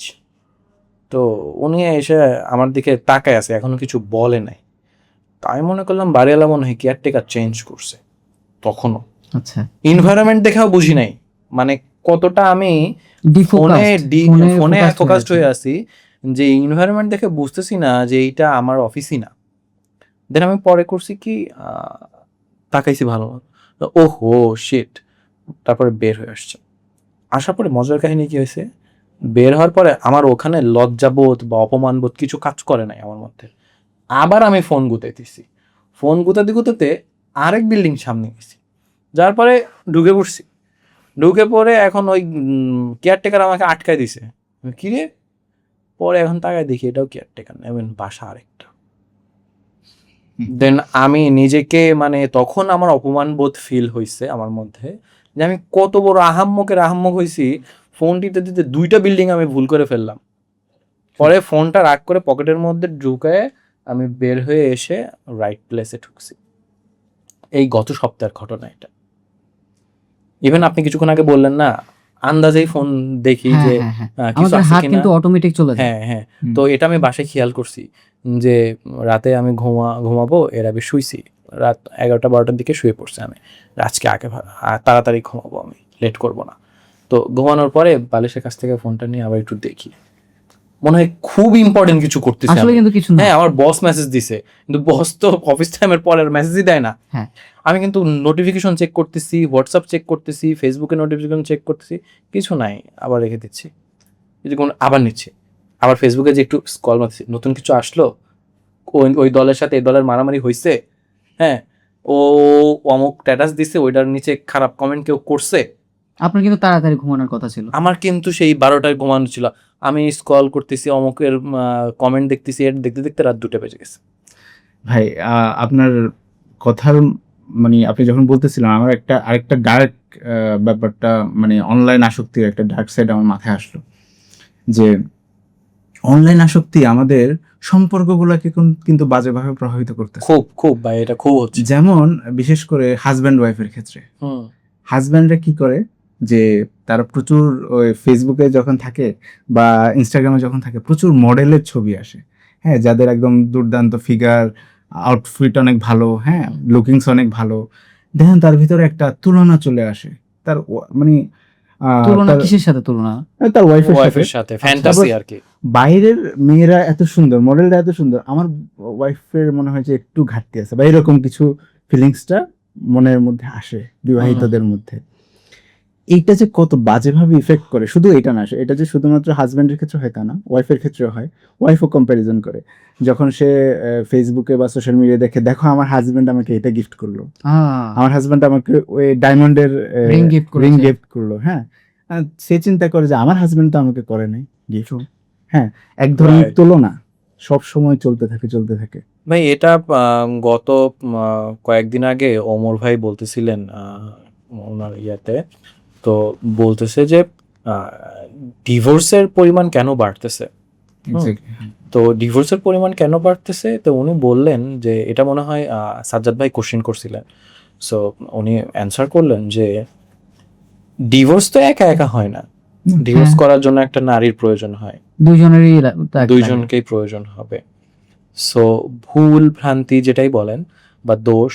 তো উনি এসে আমার দিকে তাকায় আছে, এখনো কিছু বলে নাই। তাই মনে করলাম বাড়িওয়ালা মনে হয় কেয়ারটেকার চেঞ্জ করছে। তখনও আচ্ছা, এনভায়রনমেন্ট দেখেও বুঝি নাই, মানে কতটা আমি ফোনে ফোনে ফোকাসড হয়ে আছি যে এনভায়রনমেন্ট দেখে বুঝতেছি না যে এইটা আমার অফিসই না। দেন আমি পরে করছি কি, তাকাইছি ভালো মতো, ওহো শিট। তারপরে বের হয়ে আসছে। আসার পরে মজার কাহিনী কি হয়েছে, বের হওয়ার পরে আমার ওখানে লজ্জাবোধ বা অপমানবোধ কিছু কাজ করে নাই আমার মধ্যে। আবার আমি ফোন গুতাইতেছি, ফোন গুতাতে গুতাতে আরেক বিল্ডিং সামনে গেছি, যার পরে ঢুকে পড়ছি। ঢুকে পড়ে এখন ওই কেয়ারটেকার আমাকে আটকায় দিছে। কি রে? পরে এখন তাকায় দেখি এটাও কেয়ারটেকার না, এবং বাসা আরেকটা। দেন আমি নিজেকে মানে তখন আমার অপমান বোধ ফিল হয়েছে আমার মধ্যে, যে আমি কত বড় আহাম্মক হয়েছি। ফোন দিতে দিতে 2টা বিল্ডিং আমি ভুল করে ফেললাম। পরে ফোনটা রাগ করে পকেটের মধ্যে ঢুকায় আমি বের হয়ে এসে রাইট প্লেসে ঢুকছি। এই গত সপ্তাহের ঘটনা এটা। ইভেন আপনি কিছুক্ষণ আগে বললেন না, আন্দাজেই ফোন দেখি হ্যাঁ যে হ্যাঁ হ্যাঁ, কিছু আমাদের আছে হাত কিনা। কিন্তু অটোমেটিক চলে যায়। হ্যাঁ হ্যাঁ, তো এটা আমি বাসায় খেয়াল করছি যে রাতে আমি ঘুমাবো, এর আগে শুইছি রাত 11টা-12টার দিকে শুয়ে পড়ছি আমি, আজকে আগে তাড়াতাড়ি ঘুমাবো, আমি লেট করব না। তো ঘুমানোর পরে বালিশের কাছ থেকে ফোনটা নিয়ে আবার একটু দেখি, মনে হয় খুব ইম্পর্টেন্ট কিছু করতেছি আসলে আমি। কিন্তু কিছু না। হ্যাঁ, আমার বস মেসেজ দিছে, কিন্তু বস তো অফিস টাইমের পরের মেসেজই দেয় না। হ্যাঁ, আমি কিন্তু নোটিফিকেশন চেক করতেছি, হোয়াটসঅ্যাপ চেক করতেছি, ফেসবুকে নোটিফিকেশন চেক করতেছি, কিছু নাই, আবার রেখে দিচ্ছি। কিছুক্ষণ আবার নিচ্ছি, আবার ফেসবুকে যে একটু স্ক্রল মারছি, নতুন কিছু আসলো, ওই ওই দলের সাথে এই দলের মারামারি হয়েছে, হ্যাঁ, ও অমুক স্ট্যাটাস দিছে, ওইটার নিচে খারাপ কমেন্ট কেউ করছে। আপনার কিন্তু তাড়াতাড়ি ঘুমানোর কথা ছিল। আমার কিন্তু সেই 12টায় ঘুমানো ছিল, আমি স্ক্রল করতেছি, অমুকের কমেন্ট দেখতেছি, এর দেখতে দেখতে রাত 2টা বেজে গেছে। ভাই আপনার কথার মানে আপনি যখন বলতেছিলেন আমার আরেকটা ডার্ক ব্যাপারটা, মানে অনলাইন আসক্তির একটা ডার্ক সাইড আমার মাথায় আসলো, যে অনলাইন আসক্তি আমাদের সম্পর্কগুলোকে কিন্তু বাজেভাবে প্রভাবিত করতেছে। খুব খুব ভাই, এটা খুব হচ্ছে। যেমন বিশেষ করে হাজব্যান্ড ওয়াইফের ক্ষেত্রে, হাজব্যান্ডরা কি করে যে তারা প্রচুর ওই ফেসবুকে যখন থাকে বা ইনস্টাগ্রামে যখন থাকে, প্রচুর মডেলের ছবি আসে, হ্যাঁ, যাদের একদম দুর্দান্ত ফিগার, আউটফিট অনেক ভালো, হ্যাঁ, লুকিংস অনেক ভালো, দেখেন তার ভিতরে একটা তুলনা চলে আসে। তার মানে তুলনা কিসের সাথে তুলনা? তার ওয়াইফের ওয়াইফের সাথে ফ্যান্টাসি আর কি। বাইরের মেয়েরা এত সুন্দর, মডেলরা এত সুন্দর, আমার ওয়াইফের মনে হয় যে একটু ঘাটতি আছে, বা এরকম কিছু ফিলিংসটা মনের মধ্যে আসে বিবাহিতদের মধ্যে। এইটা যে কত বাজেভাবে ইফেক্ট করে, শুধু এটা না, এটা যে শুধুমাত্র হাজব্যান্ডের ক্ষেত্রে হয় তা না, ওয়াইফের ক্ষেত্রেও হয়। ওয়াইফও কম্প্যারিজন করে, যখন সে ফেসবুকে বা সোশ্যাল মিডিয়া দেখো আমার হাজব্যান্ড আমাকে এটা গিফট করলো, আমার হাজব্যান্ড আমাকে ওই ডায়মন্ডের রিং গিফট করলো, হ্যাঁ, সে চিন্তা করে যে আমার হাজব্যান্ড তো আমাকে করে নাই গিফট। হ্যাঁ, এক ধরনের তুলনা সব সময় চলতে থাকে। ভাই এটা গত কয়েকদিন আগে ওমর ভাই বলতেছিলেন ওনার ইয়াতে, তো বলতেছে যে ডিভোর্সের পরিমাণ কেন বাড়তেছে। তো ডিভোর্সের পরিমাণ কেন বাড়তেছে, তো উনি বললেন যে এটা মনে হয় সাজ্জাদ ভাই কোশ্চেন করছিলেন। সো উনি অ্যান্সার করলেন যে ডিভোর্স তো একা একা হয় না, ডিভোর্স হ্যাঁ। করার জন্য একটা নারীর প্রয়োজন হয়, দুজনেরই দুইজনকেই প্রয়োজন হবে। সো ভুল ভ্রান্তি যেটাই বলেন বা দোষ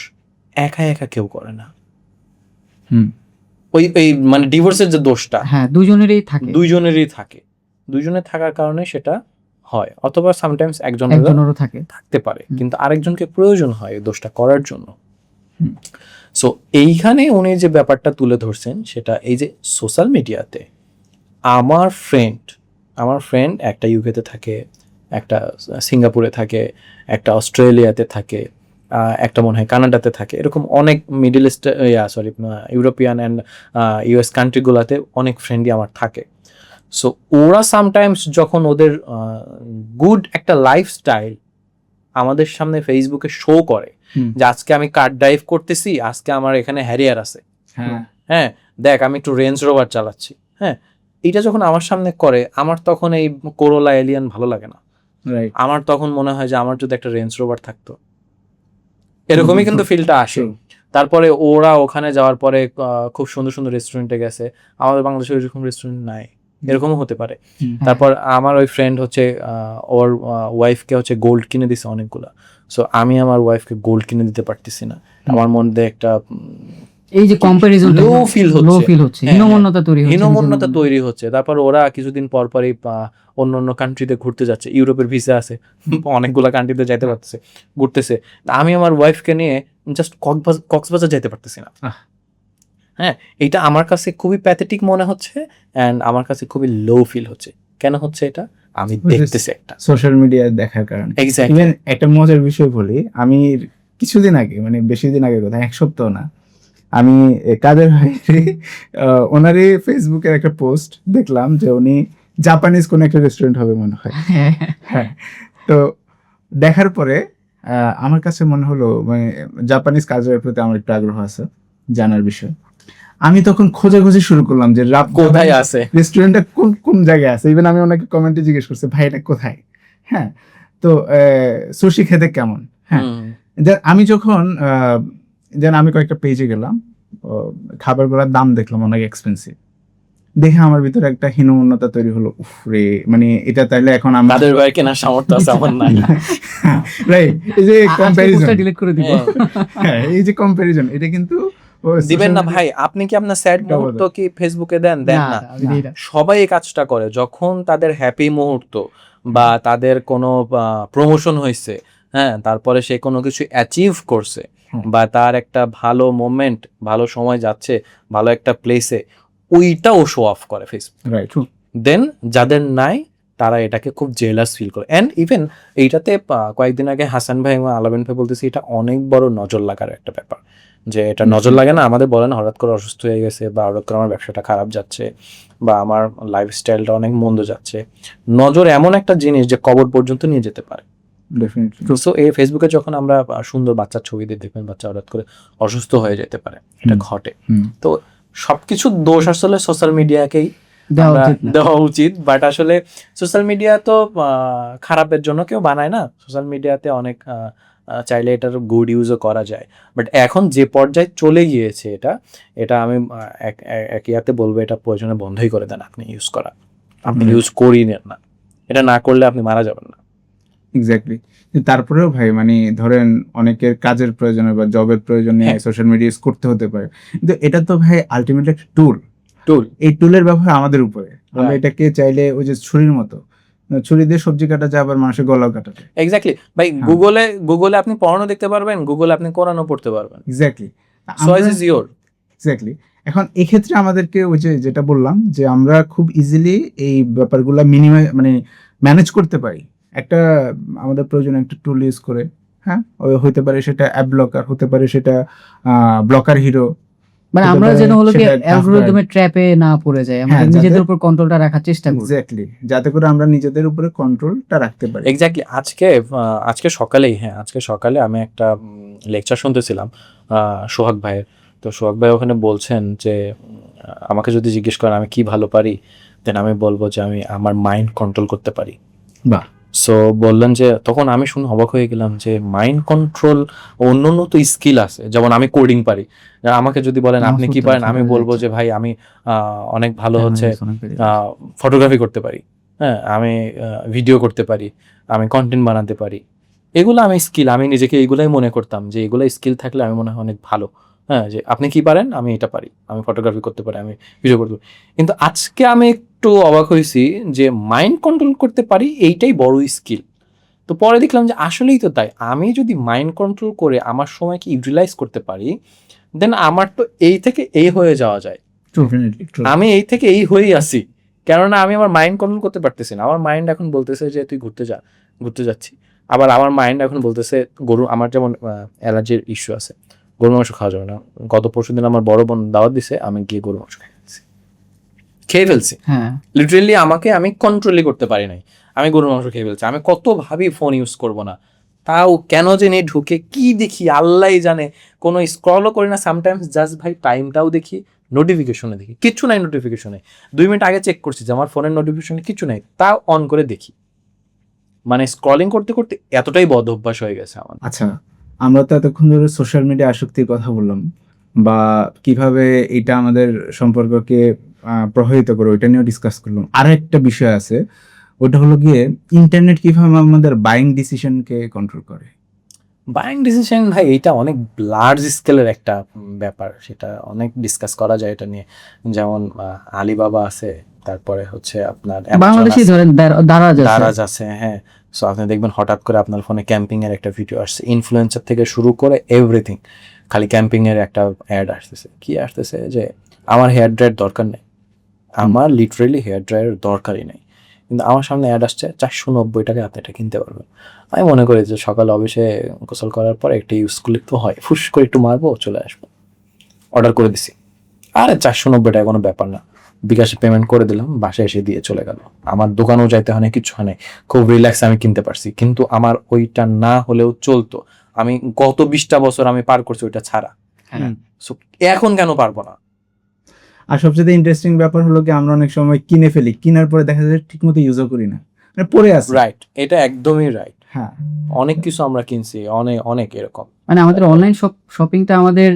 একা একা কেউ করে না। হুম। ওই মানে ডিভোর্সের যে দোষটা হ্যাঁ দুজনেরই থাকে, দুইজনেরই থাকে, দুইজনের থাকার কারণে সেটা হয়, অথবা সামটাইমস একজনের একজনেরও থাকে। থাকতে পারে, হুম। কিন্তু আরেকজনকে প্রয়োজন হয় এই দোষটা করার জন্য। হুম। সো এইখানে উনি যে ব্যাপারটা তুলে ধরছেন সেটা এই যে সোশ্যাল মিডিয়াতে আমার ফ্রেন্ড একটা ইউকেতে থাকে, একটা সিঙ্গাপুরে থাকে, একটা অস্ট্রেলিয়াতে থাকে, একটা মনে হয় কানাডাতে থাকে, এরকম অনেক Middle East European and US কান্ট্রিগুলোতে অনেক ফ্রেন্ডই আমার থাকে। সো ওরা সামটাইমস যখন ওদের গুড একটা লাইফস্টাইল আমাদের সামনে ফেসবুকে শো করে, হুম। যে আজকে আমি কার ড্রাইভ করতেছি, আজকে আমার এখানে হ্যারিয়ার আছে, হ্যাঁ হ্যাঁ দেখ আমি একটু রেঞ্জ রোভার চালাচ্ছি, হ্যাঁ এইটা যখন আমার সামনে করে আমার তখন এই কোরোলা এলিয়ান ভালো লাগে না, রাইট। আমার তখন মনে হয় যে আমার যদি একটা রেঞ্জ রোভার থাকতো, এরকমই কিন্তু ফিলটা আসে। তারপরে ওরা ওখানে যাওয়ার পরে খুব সুন্দর সুন্দর রেস্টুরেন্টে গেছে, আমাদের বাংলাদেশে এরকম রেস্টুরেন্ট নাই, এরকমও হতে পারে। তারপর আমার ওই ফ্রেন্ড হচ্ছে ওর ওয়াইফকে হচ্ছে গোল্ড কিনে দিছে অনেকগুলা, সো আমি আমার ওয়াইফকে গোল্ড কিনে দিতে পারতেছি না, আমার মধ্যে একটা এই যে কম্প্যারিজন লো ফিল হচ্ছে, হ্যাঁ, হীনমন্যতা তৈরি হচ্ছে। তারপর ওরা কিছুদিন পর পরই অন্য অন্য কান্ট্রিতে ঘুরতে যাচ্ছে, ইউরোপের ভিসা আছে, অনেকগুলা কান্ট্রিতে যাইতে পারতেছে, ঘুরতেছে। আমি আমার ওয়াইফকে নিয়ে জাস্ট কক্সবাজার যাইতে পারতেছি না। হ্যাঁ, এইটা আমার কাছে খুবই প্যাথেটিক মনে হচ্ছে অ্যান্ড আমার কাছে খুবই লো ফিল হচ্ছে। কেন হচ্ছে এটা? আমি দেখতেছি একটা সোশ্যাল মিডিয়া দেখার কারণে। এক্স্যাক্টলি। ইভেন একটা মজার বিষয় বলি, আমি কিছুদিন আগে, মানে বেশি দিন আগে কথা, এক সপ্তাহ না, আমি কাদের ওনারই ফেসবুকের একটা পোস্ট দেখলাম যে উনি জাপানিজ কোন একটা রেস্টুরেন্ট হবে মনে হয়। হ্যাঁ, তো দেখার পরে আমার কাছে মনে হলো মানে জাপানিজ কাজের প্রতি আমার একটু আগ্রহ আছে জানার বিষয়। আমি তখন খোঁজাখুঁজি শুরু করলাম যে কোথায় আছে রেস্টুরেন্টটা কোন কোন জায়গায় আছে। ইভেন আমি ওনাকে কমেন্টে জিজ্ঞেস করছি, ভাই এটা কোথায়? হ্যাঁ, তো সুশি খেতে কেমন? হ্যাঁ, আমি যখন আমি কয়েকটা পেজে গেলাম, খাবারগুলোর দাম দেখলাম অনেক এক্সপেন্সিভ, দেখে আমার ভিতরে একটা হীনমন্যতা তৈরি হলো। উফ রে, মানে এটা তাইলে এখন তাদের ভাই কেনার সামর্থ্য আছে আমার নাই। রাইট, এই যে কম্প্যারিজন, ডিলিট করে দিব। হ্যাঁ এই যে কম্প্যারিজন, এটা কিন্তু দিবেন না ভাই। আপনি কি আপনার স্যাড মুহূর্ত কি ফেসবুকে দেন না? সবাই এই কাজটা করে যখন তাদের হ্যাপি মুহূর্ত বা তাদের কোনো প্রমোশন হয়েছে, হ্যাঁ, তারপরে সে কোনো কিছু অ্যাচিভ করছে বা তার একটা ভালো মোমেন্ট, ভালো সময় যাচ্ছে ভালো একটা প্লেসে, ওইটাও শো অফ করে ফেসবুক। রাইট। দেন যাদের নাই তারা এটাকে খুব জেলাস ফিল করে। অ্যান্ড ইভেন এইটাতে কয়েকদিন আগে হাসান ভাই এবং আলামিন ভাই বলতেছি এটা অনেক বড় নজর লাগার একটা ব্যাপার, যে এটা নজর লাগে না আমাদের, বলে না হঠাৎ করে অসুস্থ হয়ে গেছে বা হঠাৎ করে আমার ব্যবসাটা খারাপ যাচ্ছে বা আমার লাইফস্টাইলটা অনেক মন্দ যাচ্ছে, নজর এমন একটা জিনিস যে কবর পর্যন্ত নিয়ে যেতে পারে। সো এই ফেসবুকে যখন আমরা সুন্দর বাচ্চার ছবি দিয়ে দেখবেন বাচ্চা হঠাৎ করে অসুস্থ হয়ে যেতে পারে, এটা ঘটে। তো সবকিছু দোষ আসলে সোশ্যাল মিডিয়াকেই দেওয়া উচিত, বাট আসলে সোশ্যাল মিডিয়া তো খারাপের জন্য কেউ বানায় না। সোশ্যাল মিডিয়াতে অনেক চাইলে এটার গুড ইউজও করা যায়, বাট এখন যে পর্যায়ে চলে গিয়েছে এটা আমি এক ইয়াতে বলবো এটা প্রয়োজনে বন্ধই করে দেন আপনি ইউজ করা, আপনি ইউজ করি না, এটা না করলে আপনি মারা যাবেন না। এক্স্যাক্টলি। তারপরেও ভাই মানে ধরেন অনেকের কাজের প্রয়োজনে বা জবের প্রয়োজনে সোশ্যাল মিডিয়া ইউজ করতে হতে পারে, কিন্তু এটা তো ভাই আলটিমেটলি একটা টুল। এই টুলের ব্যবহার আমাদের উপরে, আমরা এটাকে চাইলে ওই যে ছুরির মতো, ছুরি দিয়ে সবজি কাটা যায় আবার মানুষের গলাও কাটা যায়। এক্স্যাক্টলি ভাই, গুগলে আপনি পড়ানো দেখতে পারবেন, গুগলে আপনি কোরআনও পড়তে পারবেন। Exactly. Choice is your. Exactly. এখন এক্ষেত্রে আমাদেরকে ওই যে যেটা বললাম যে আমরা খুব ইজিলি এই ব্যাপারগুলো ম্যানেজ করতে পারি একটা আমাদের প্রয়োজনে একটা টুল ইউজ করে। হ্যাঁ, হতে পারে সেটা অ্যাপ ব্লকার, হতে পারে সেটা ব্লকার হিরো, মানে আমরা যেন হলো কি অ্যালগরিদমের ট্র্যাপে না পড়ে যাই, আমরা নিজেদের উপর কন্ট্রোলটা রাখার চেষ্টা করি। এক্স্যাক্টলি, যাতে করে আমরা নিজেদের উপরে কন্ট্রোলটা রাখতে পারি। এক্স্যাক্টলি। আজকে সকালে আমি একটা লেকচার শুনতেছিলাম সোহাগ ভাইয়ের। তো সোহাগ ভাই ওখানে বলছেন যে আমাকে যদি জিজ্ঞেস করেন আমি কি ভালো পারি, দেন আমি বলবো যে আমি আমার মাইন্ড কন্ট্রোল করতে পারি। বাহ। সো বললেন যে, তখন আমি শুনে অবাক হয়ে গেলাম যে মাইন্ড কন্ট্রোল অন্য অন্য তো স্কিল আছে, যেমন আমি কোডিং পারি। আমাকে যদি বলেন আপনি কি পারেন, আমি বলবো যে ভাই আমি অনেক ভালো হচ্ছে ফটোগ্রাফি করতে পারি, হ্যাঁ আমি ভিডিও করতে পারি, আমি কন্টেন্ট বানাতে পারি। এগুলো আমি স্কিল, আমি নিজেকে এগুলাই মনে করতাম যে এগুলো স্কিল থাকলে আমি মনে হয় অনেক ভালো। হ্যাঁ, যে আপনি কি পারেন, আমি এটা পারি, আমি ফটোগ্রাফি করতে পারি, আমি ভিডিও করতে পারি। কিন্তু আজকে আমি একটু অবাক হয়েছি যে মাইন্ড কন্ট্রোল করতে পারি, এইটাই বড় স্কিল। তো পরে দেখলাম যে আসলেই তো তাই, আমি যদি মাইন্ড কন্ট্রোল করে আমার সময়কে ইউটিলাইজ করতে পারি, দেন আমার তো এই থেকে এই হয়ে যাওয়া যায়। Definitely true. আমি এই থেকে এই হয়েই আসি, কেননা আমি আমার মাইন্ড কন্ট্রোল করতে পারতেছি না। আমার মাইন্ড এখন বলতেছে যে তুই ঘুরতে যাচ্ছি, আবার আমার মাইন্ড এখন বলতেছে গরু, আমার যেমন অ্যালার্জির ইস্যু আছে, গরু মাংস খাওয়া যাবে না। গত পরশুদিন আমার বড় বোন দাওয়াত দিছে, আমি গিয়ে গরু মাংস খেয়ে ফেলছি। হ্যাঁ, লিটারেলি আমি কন্ট্রোলই করতে পারি নাই, আমি গরুর মাংস খেয়ে ফেলছি। আমি কত ভাবি ফোন ইউজ করব না, তাও কেন জানি ঢুকে কি দেখি আল্লাহই জানে, কোনো স্ক্রলও করি না। সামটাইমস জাস্ট ভাই টাইমটাও দেখি, নোটিফিকেশনে দেখি, কিচ্ছু নাই নোটিফিকেশনে। 2 মিনিট আগে চেক করছি যে আমার ফোনের নোটিফিকেশনে কিছু নাই, তাও অন করে দেখি। মানে স্ক্রলিং করতে করতে এতটাই বদ অভ্যাস হয়ে গেছে আমার। আচ্ছা, আমরা তো এতক্ষণ ধরে সোশ্যাল মিডিয়া আসক্তির কথা বললাম, বা কিভাবে এটা আমাদের সম্পর্ককে প্রভাবিত করে ওইটা নিয়েও ডিসকাস করলাম। আরো একটা বিষয় আছে, ওটা হলো গিয়ে ইন্টারনেট কিভাবে আমাদের বাইং ডিসিশনকে কন্ট্রোল করে। বাইং ডিসিশন ভাই, এইটা অনেক লার্জ স্কেলের একটা ব্যাপার, সেটা অনেক ডিসকাস করা যায় এটা নিয়ে। যেমন আলিবাবা আছে, তারপরে হচ্ছে আপনার বাংলাদেশি ধরেন দারাজ আছে। হ্যাঁ, সো আপনি দেখবেন হঠাৎ করে আপনার ফোনে ক্যাম্পিং এর একটা ভিডিও আসছে, ইনফ্লুয়েন্সার থেকে শুরু করে এভরিথিং, খালি ক্যাম্পিং এর একটা অ্যাড আসতেছে। কি আসতেছে যে আমার হেয়ার ড্রায়ার দরকার নেই, আমার লিটারেলি হেয়ার ড্রায়ার দরকারই নেই, কিন্তু আমার সামনে অ্যাড আসছে 490 টাকায় আপনি এটা কিনতে পারবেন। আমি মনে করি যে সকালে অফিসে গোসল করার পর একটা ইউজ করলে তো হয়, ফুস করে একটু মারবো, চলে আসবো, অর্ডার করে দিছি। আরে 490 টাকা কোনো ব্যাপার না, বিকাশে পেমেন্ট করে দিলাম, বাসায় এসে দিয়ে চলে গেল। আমার দোকানেও যাইতে হয় না, কিছু হয় না, খুব রিল্যাক্স আমি কিনতে পারছি। কিন্তু আমার ওইটা না হলেও চলতো, আমি গত 20টা বছর আমি পার করছি ওইটা ছাড়া। সো এখন কেন পারবো না? আর সবচেয়ে ইন্টারেস্টিং ব্যাপার হলো কি, আমরা অনেক সময় কিনে ফেলি, কেনার পরে দেখা যায় ঠিক মতো ইউজও করি না, মানে পড়ে আছে। রাইট, এটা একদমই রাইট। হ্যাঁ, অনেক কিছু আমরা কিনছি, অনেক অনেক এরকম। মানে আমাদের অনলাইন শপিংটা আমাদের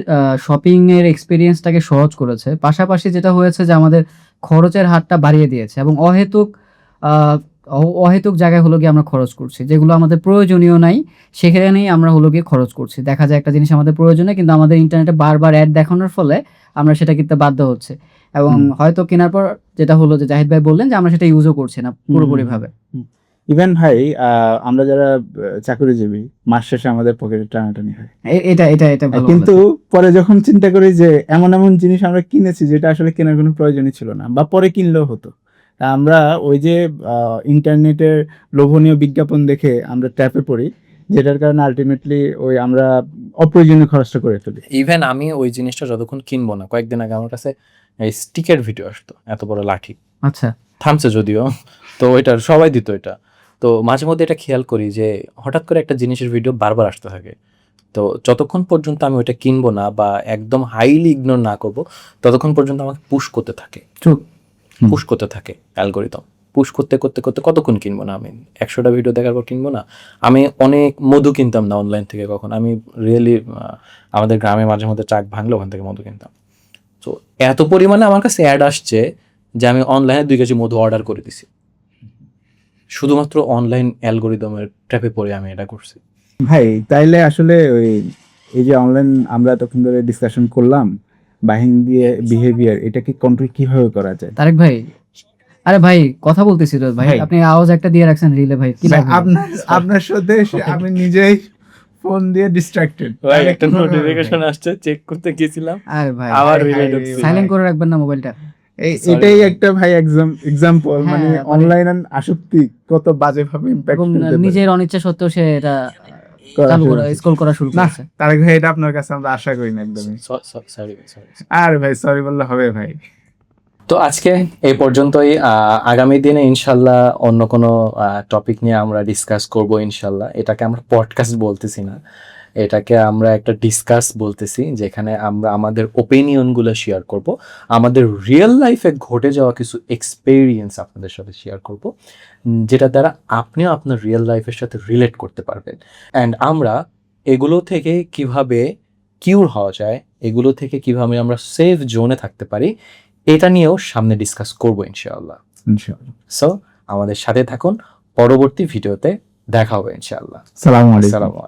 শপিং এর এক্সপিরিয়েন্সটাকে সহজ করেছে, পাশাপাশি যেটা হয়েছে যে আমাদের খরচের হারটা বাড়িয়ে দিয়েছে, এবং অহেতুক জায়গায় হলো গিয়ে আমরা খরচ করছি, যেগুলো আমাদের প্রয়োজনীয় নাই সেখানেই আমরা হলো গিয়ে খরচ করছি। দেখা যায় একটা জিনিস আমাদের প্রয়োজনীয়, কিন্তু আমাদের ইন্টারনেটে বারবার অ্যাড দেখানোর ফলে আমরা সেটা কিনতে বাধ্য হচ্ছে, এবং হয়তো কেনার পর যেটা হলো যে জাহিদ ভাই বললেন যে আমরা সেটা ইউজও করছি না পুরোপুরি ভাবে। ইভেন ভাই আমরা যারা চাকরিজীবী, মাস শেষে আমাদের পকেটে টানাটানি হয়। এটা ভালো কিন্তু বলেছেন। পরে যখন চিন্তা করি যে এমন এমন জিনিস আমরা কিনেছি যেটা আসলে কেনার কোনো প্রয়োজনই ছিল না, বা পরে কিনলেও হতো, তা আমরা ওই যে ইন্টারনেটের লোভনীয় বিজ্ঞাপন দেখে আমরা ট্র্যাপে পড়ি, যেটার কারণে আলটিমেটলি ওই আমরা অপ্রয়োজনীয় খরচটা করে ফেলি। ইভেন আমি ওই জিনিসটা যতক্ষণ কিনবো না, কয়েকদিন আগে আমার কাছে এই স্টিকের ভিডিও আসতো, এত বড় লাঠি, আচ্ছা, থামছে যদিও, তো ওইটার সবাই দিত এটা। তো মাঝে মধ্যে এটা খেয়াল করি যে হঠাৎ করে একটা জিনিসের ভিডিও বারবার আসতে থাকে, তো যতক্ষণ পর্যন্ত আমি ওইটা কিনবো না বা একদম হাইলি ইগনোর না করব, ততক্ষণ পর্যন্ত আমাকে পুশ করতে থাকে, অ্যালগোরিদম পুশ করতে করতে করতে কতক্ষণ কিনবো না? আমি 100টা ভিডিও দেখার পর কিনবো না? আমি অনেক মধু কিনতাম না অনলাইন থেকে কখন, আমি রিয়েলি আমাদের গ্রামে মাঝে মধ্যে ট্রাক ভাঙলে ওখান থেকে মধু কিনতাম। তো এত পরিমাণে আমার কাছে অ্যাড আসছে যে আমি অনলাইনে 2 কেজি মধু অর্ডার করে দিছি, শুধুমাত্র অনলাইন অ্যালগোরিদমের ট্র্যাপে পড়ে আমি এটা করছি। ভাই তাইলে আসলে ওই এই যে অনলাইন আমরা এতক্ষণ ধরে ডিসকাশন করলাম, বাইং বিহেভিয়ার, এটাকে কন্ট্রোল কিভাবে করা যায়? তারেক ভাই, আরে ভাই কথা বলতেছি তো ভাই, ভাই। আপনি আওয়াজ একটা দিয়ে রাখছেন রিলে ভাই, কি ভাই, লাগবে? আপনার সাথে আমি নিজেই ফোন দিয়ে ডিস্ট্রাক্টেড। একটা নোটিফিকেশন আসছে, চেক করতে গিয়েছিলাম, আরে ভাই আবার হাই, রিলে হাই, ঢুকছি। সাইলেন্ট করে রাখবেন না মোবাইলটা? এটাই একটা ভাই এক্সাম্পল, হ্যাঁ, মানে মানে- অনলাইন আসক্তি কত বাজে ভাবে ইমপ্যাক্ট এবং ফেলতে পারে। নিজের অনিচ্ছা সত্ত্বেও সে এটা করা চালু শুরু করা, করেছে। স্ক্রল করা শুরু না করেছে। তারেক ভাই, এটা আপনার কাছে আমরা আশা করি না একদমই। সরি। আরে ভাই সরি বললে হবে ভাই? তো আজকে এই পর্যন্তই। আগামী দিনে ইনশাল্লাহ অন্য কোনো টপিক নিয়ে আমরা ডিসকাস করব ইনশাল্লাহ। এটাকে আমরা পডকাস্ট বলতেছি না, এটাকে আমরা একটা ডিসকাস বলতেছি, যেখানে আমরা আমাদের ওপিনিয়নগুলো শেয়ার করব, আমাদের রিয়েল লাইফে ঘটে যাওয়া কিছু এক্সপেরিয়েন্স আপনাদের সাথে শেয়ার করব, যেটা দ্বারা আপনিও আপনার রিয়েল লাইফের সাথে রিলেট করতে পারবেন। অ্যান্ড আমরা এগুলো থেকে কিভাবে কিউর হওয়া যায়, এগুলো থেকে কিভাবে আমরা সেফ জোনে থাকতে পারি, এটা নিয়েও সামনে ডিসকাস করবো ইনশাআল্লাহ। ইনশাআল্লাহ। সো আমাদের সাথে থাকুন, পরবর্তী ভিডিওতে দেখা হবে ইনশাআল্লাহ। আসসালামু আলাইকুম। আসসালামু আলাইকুম।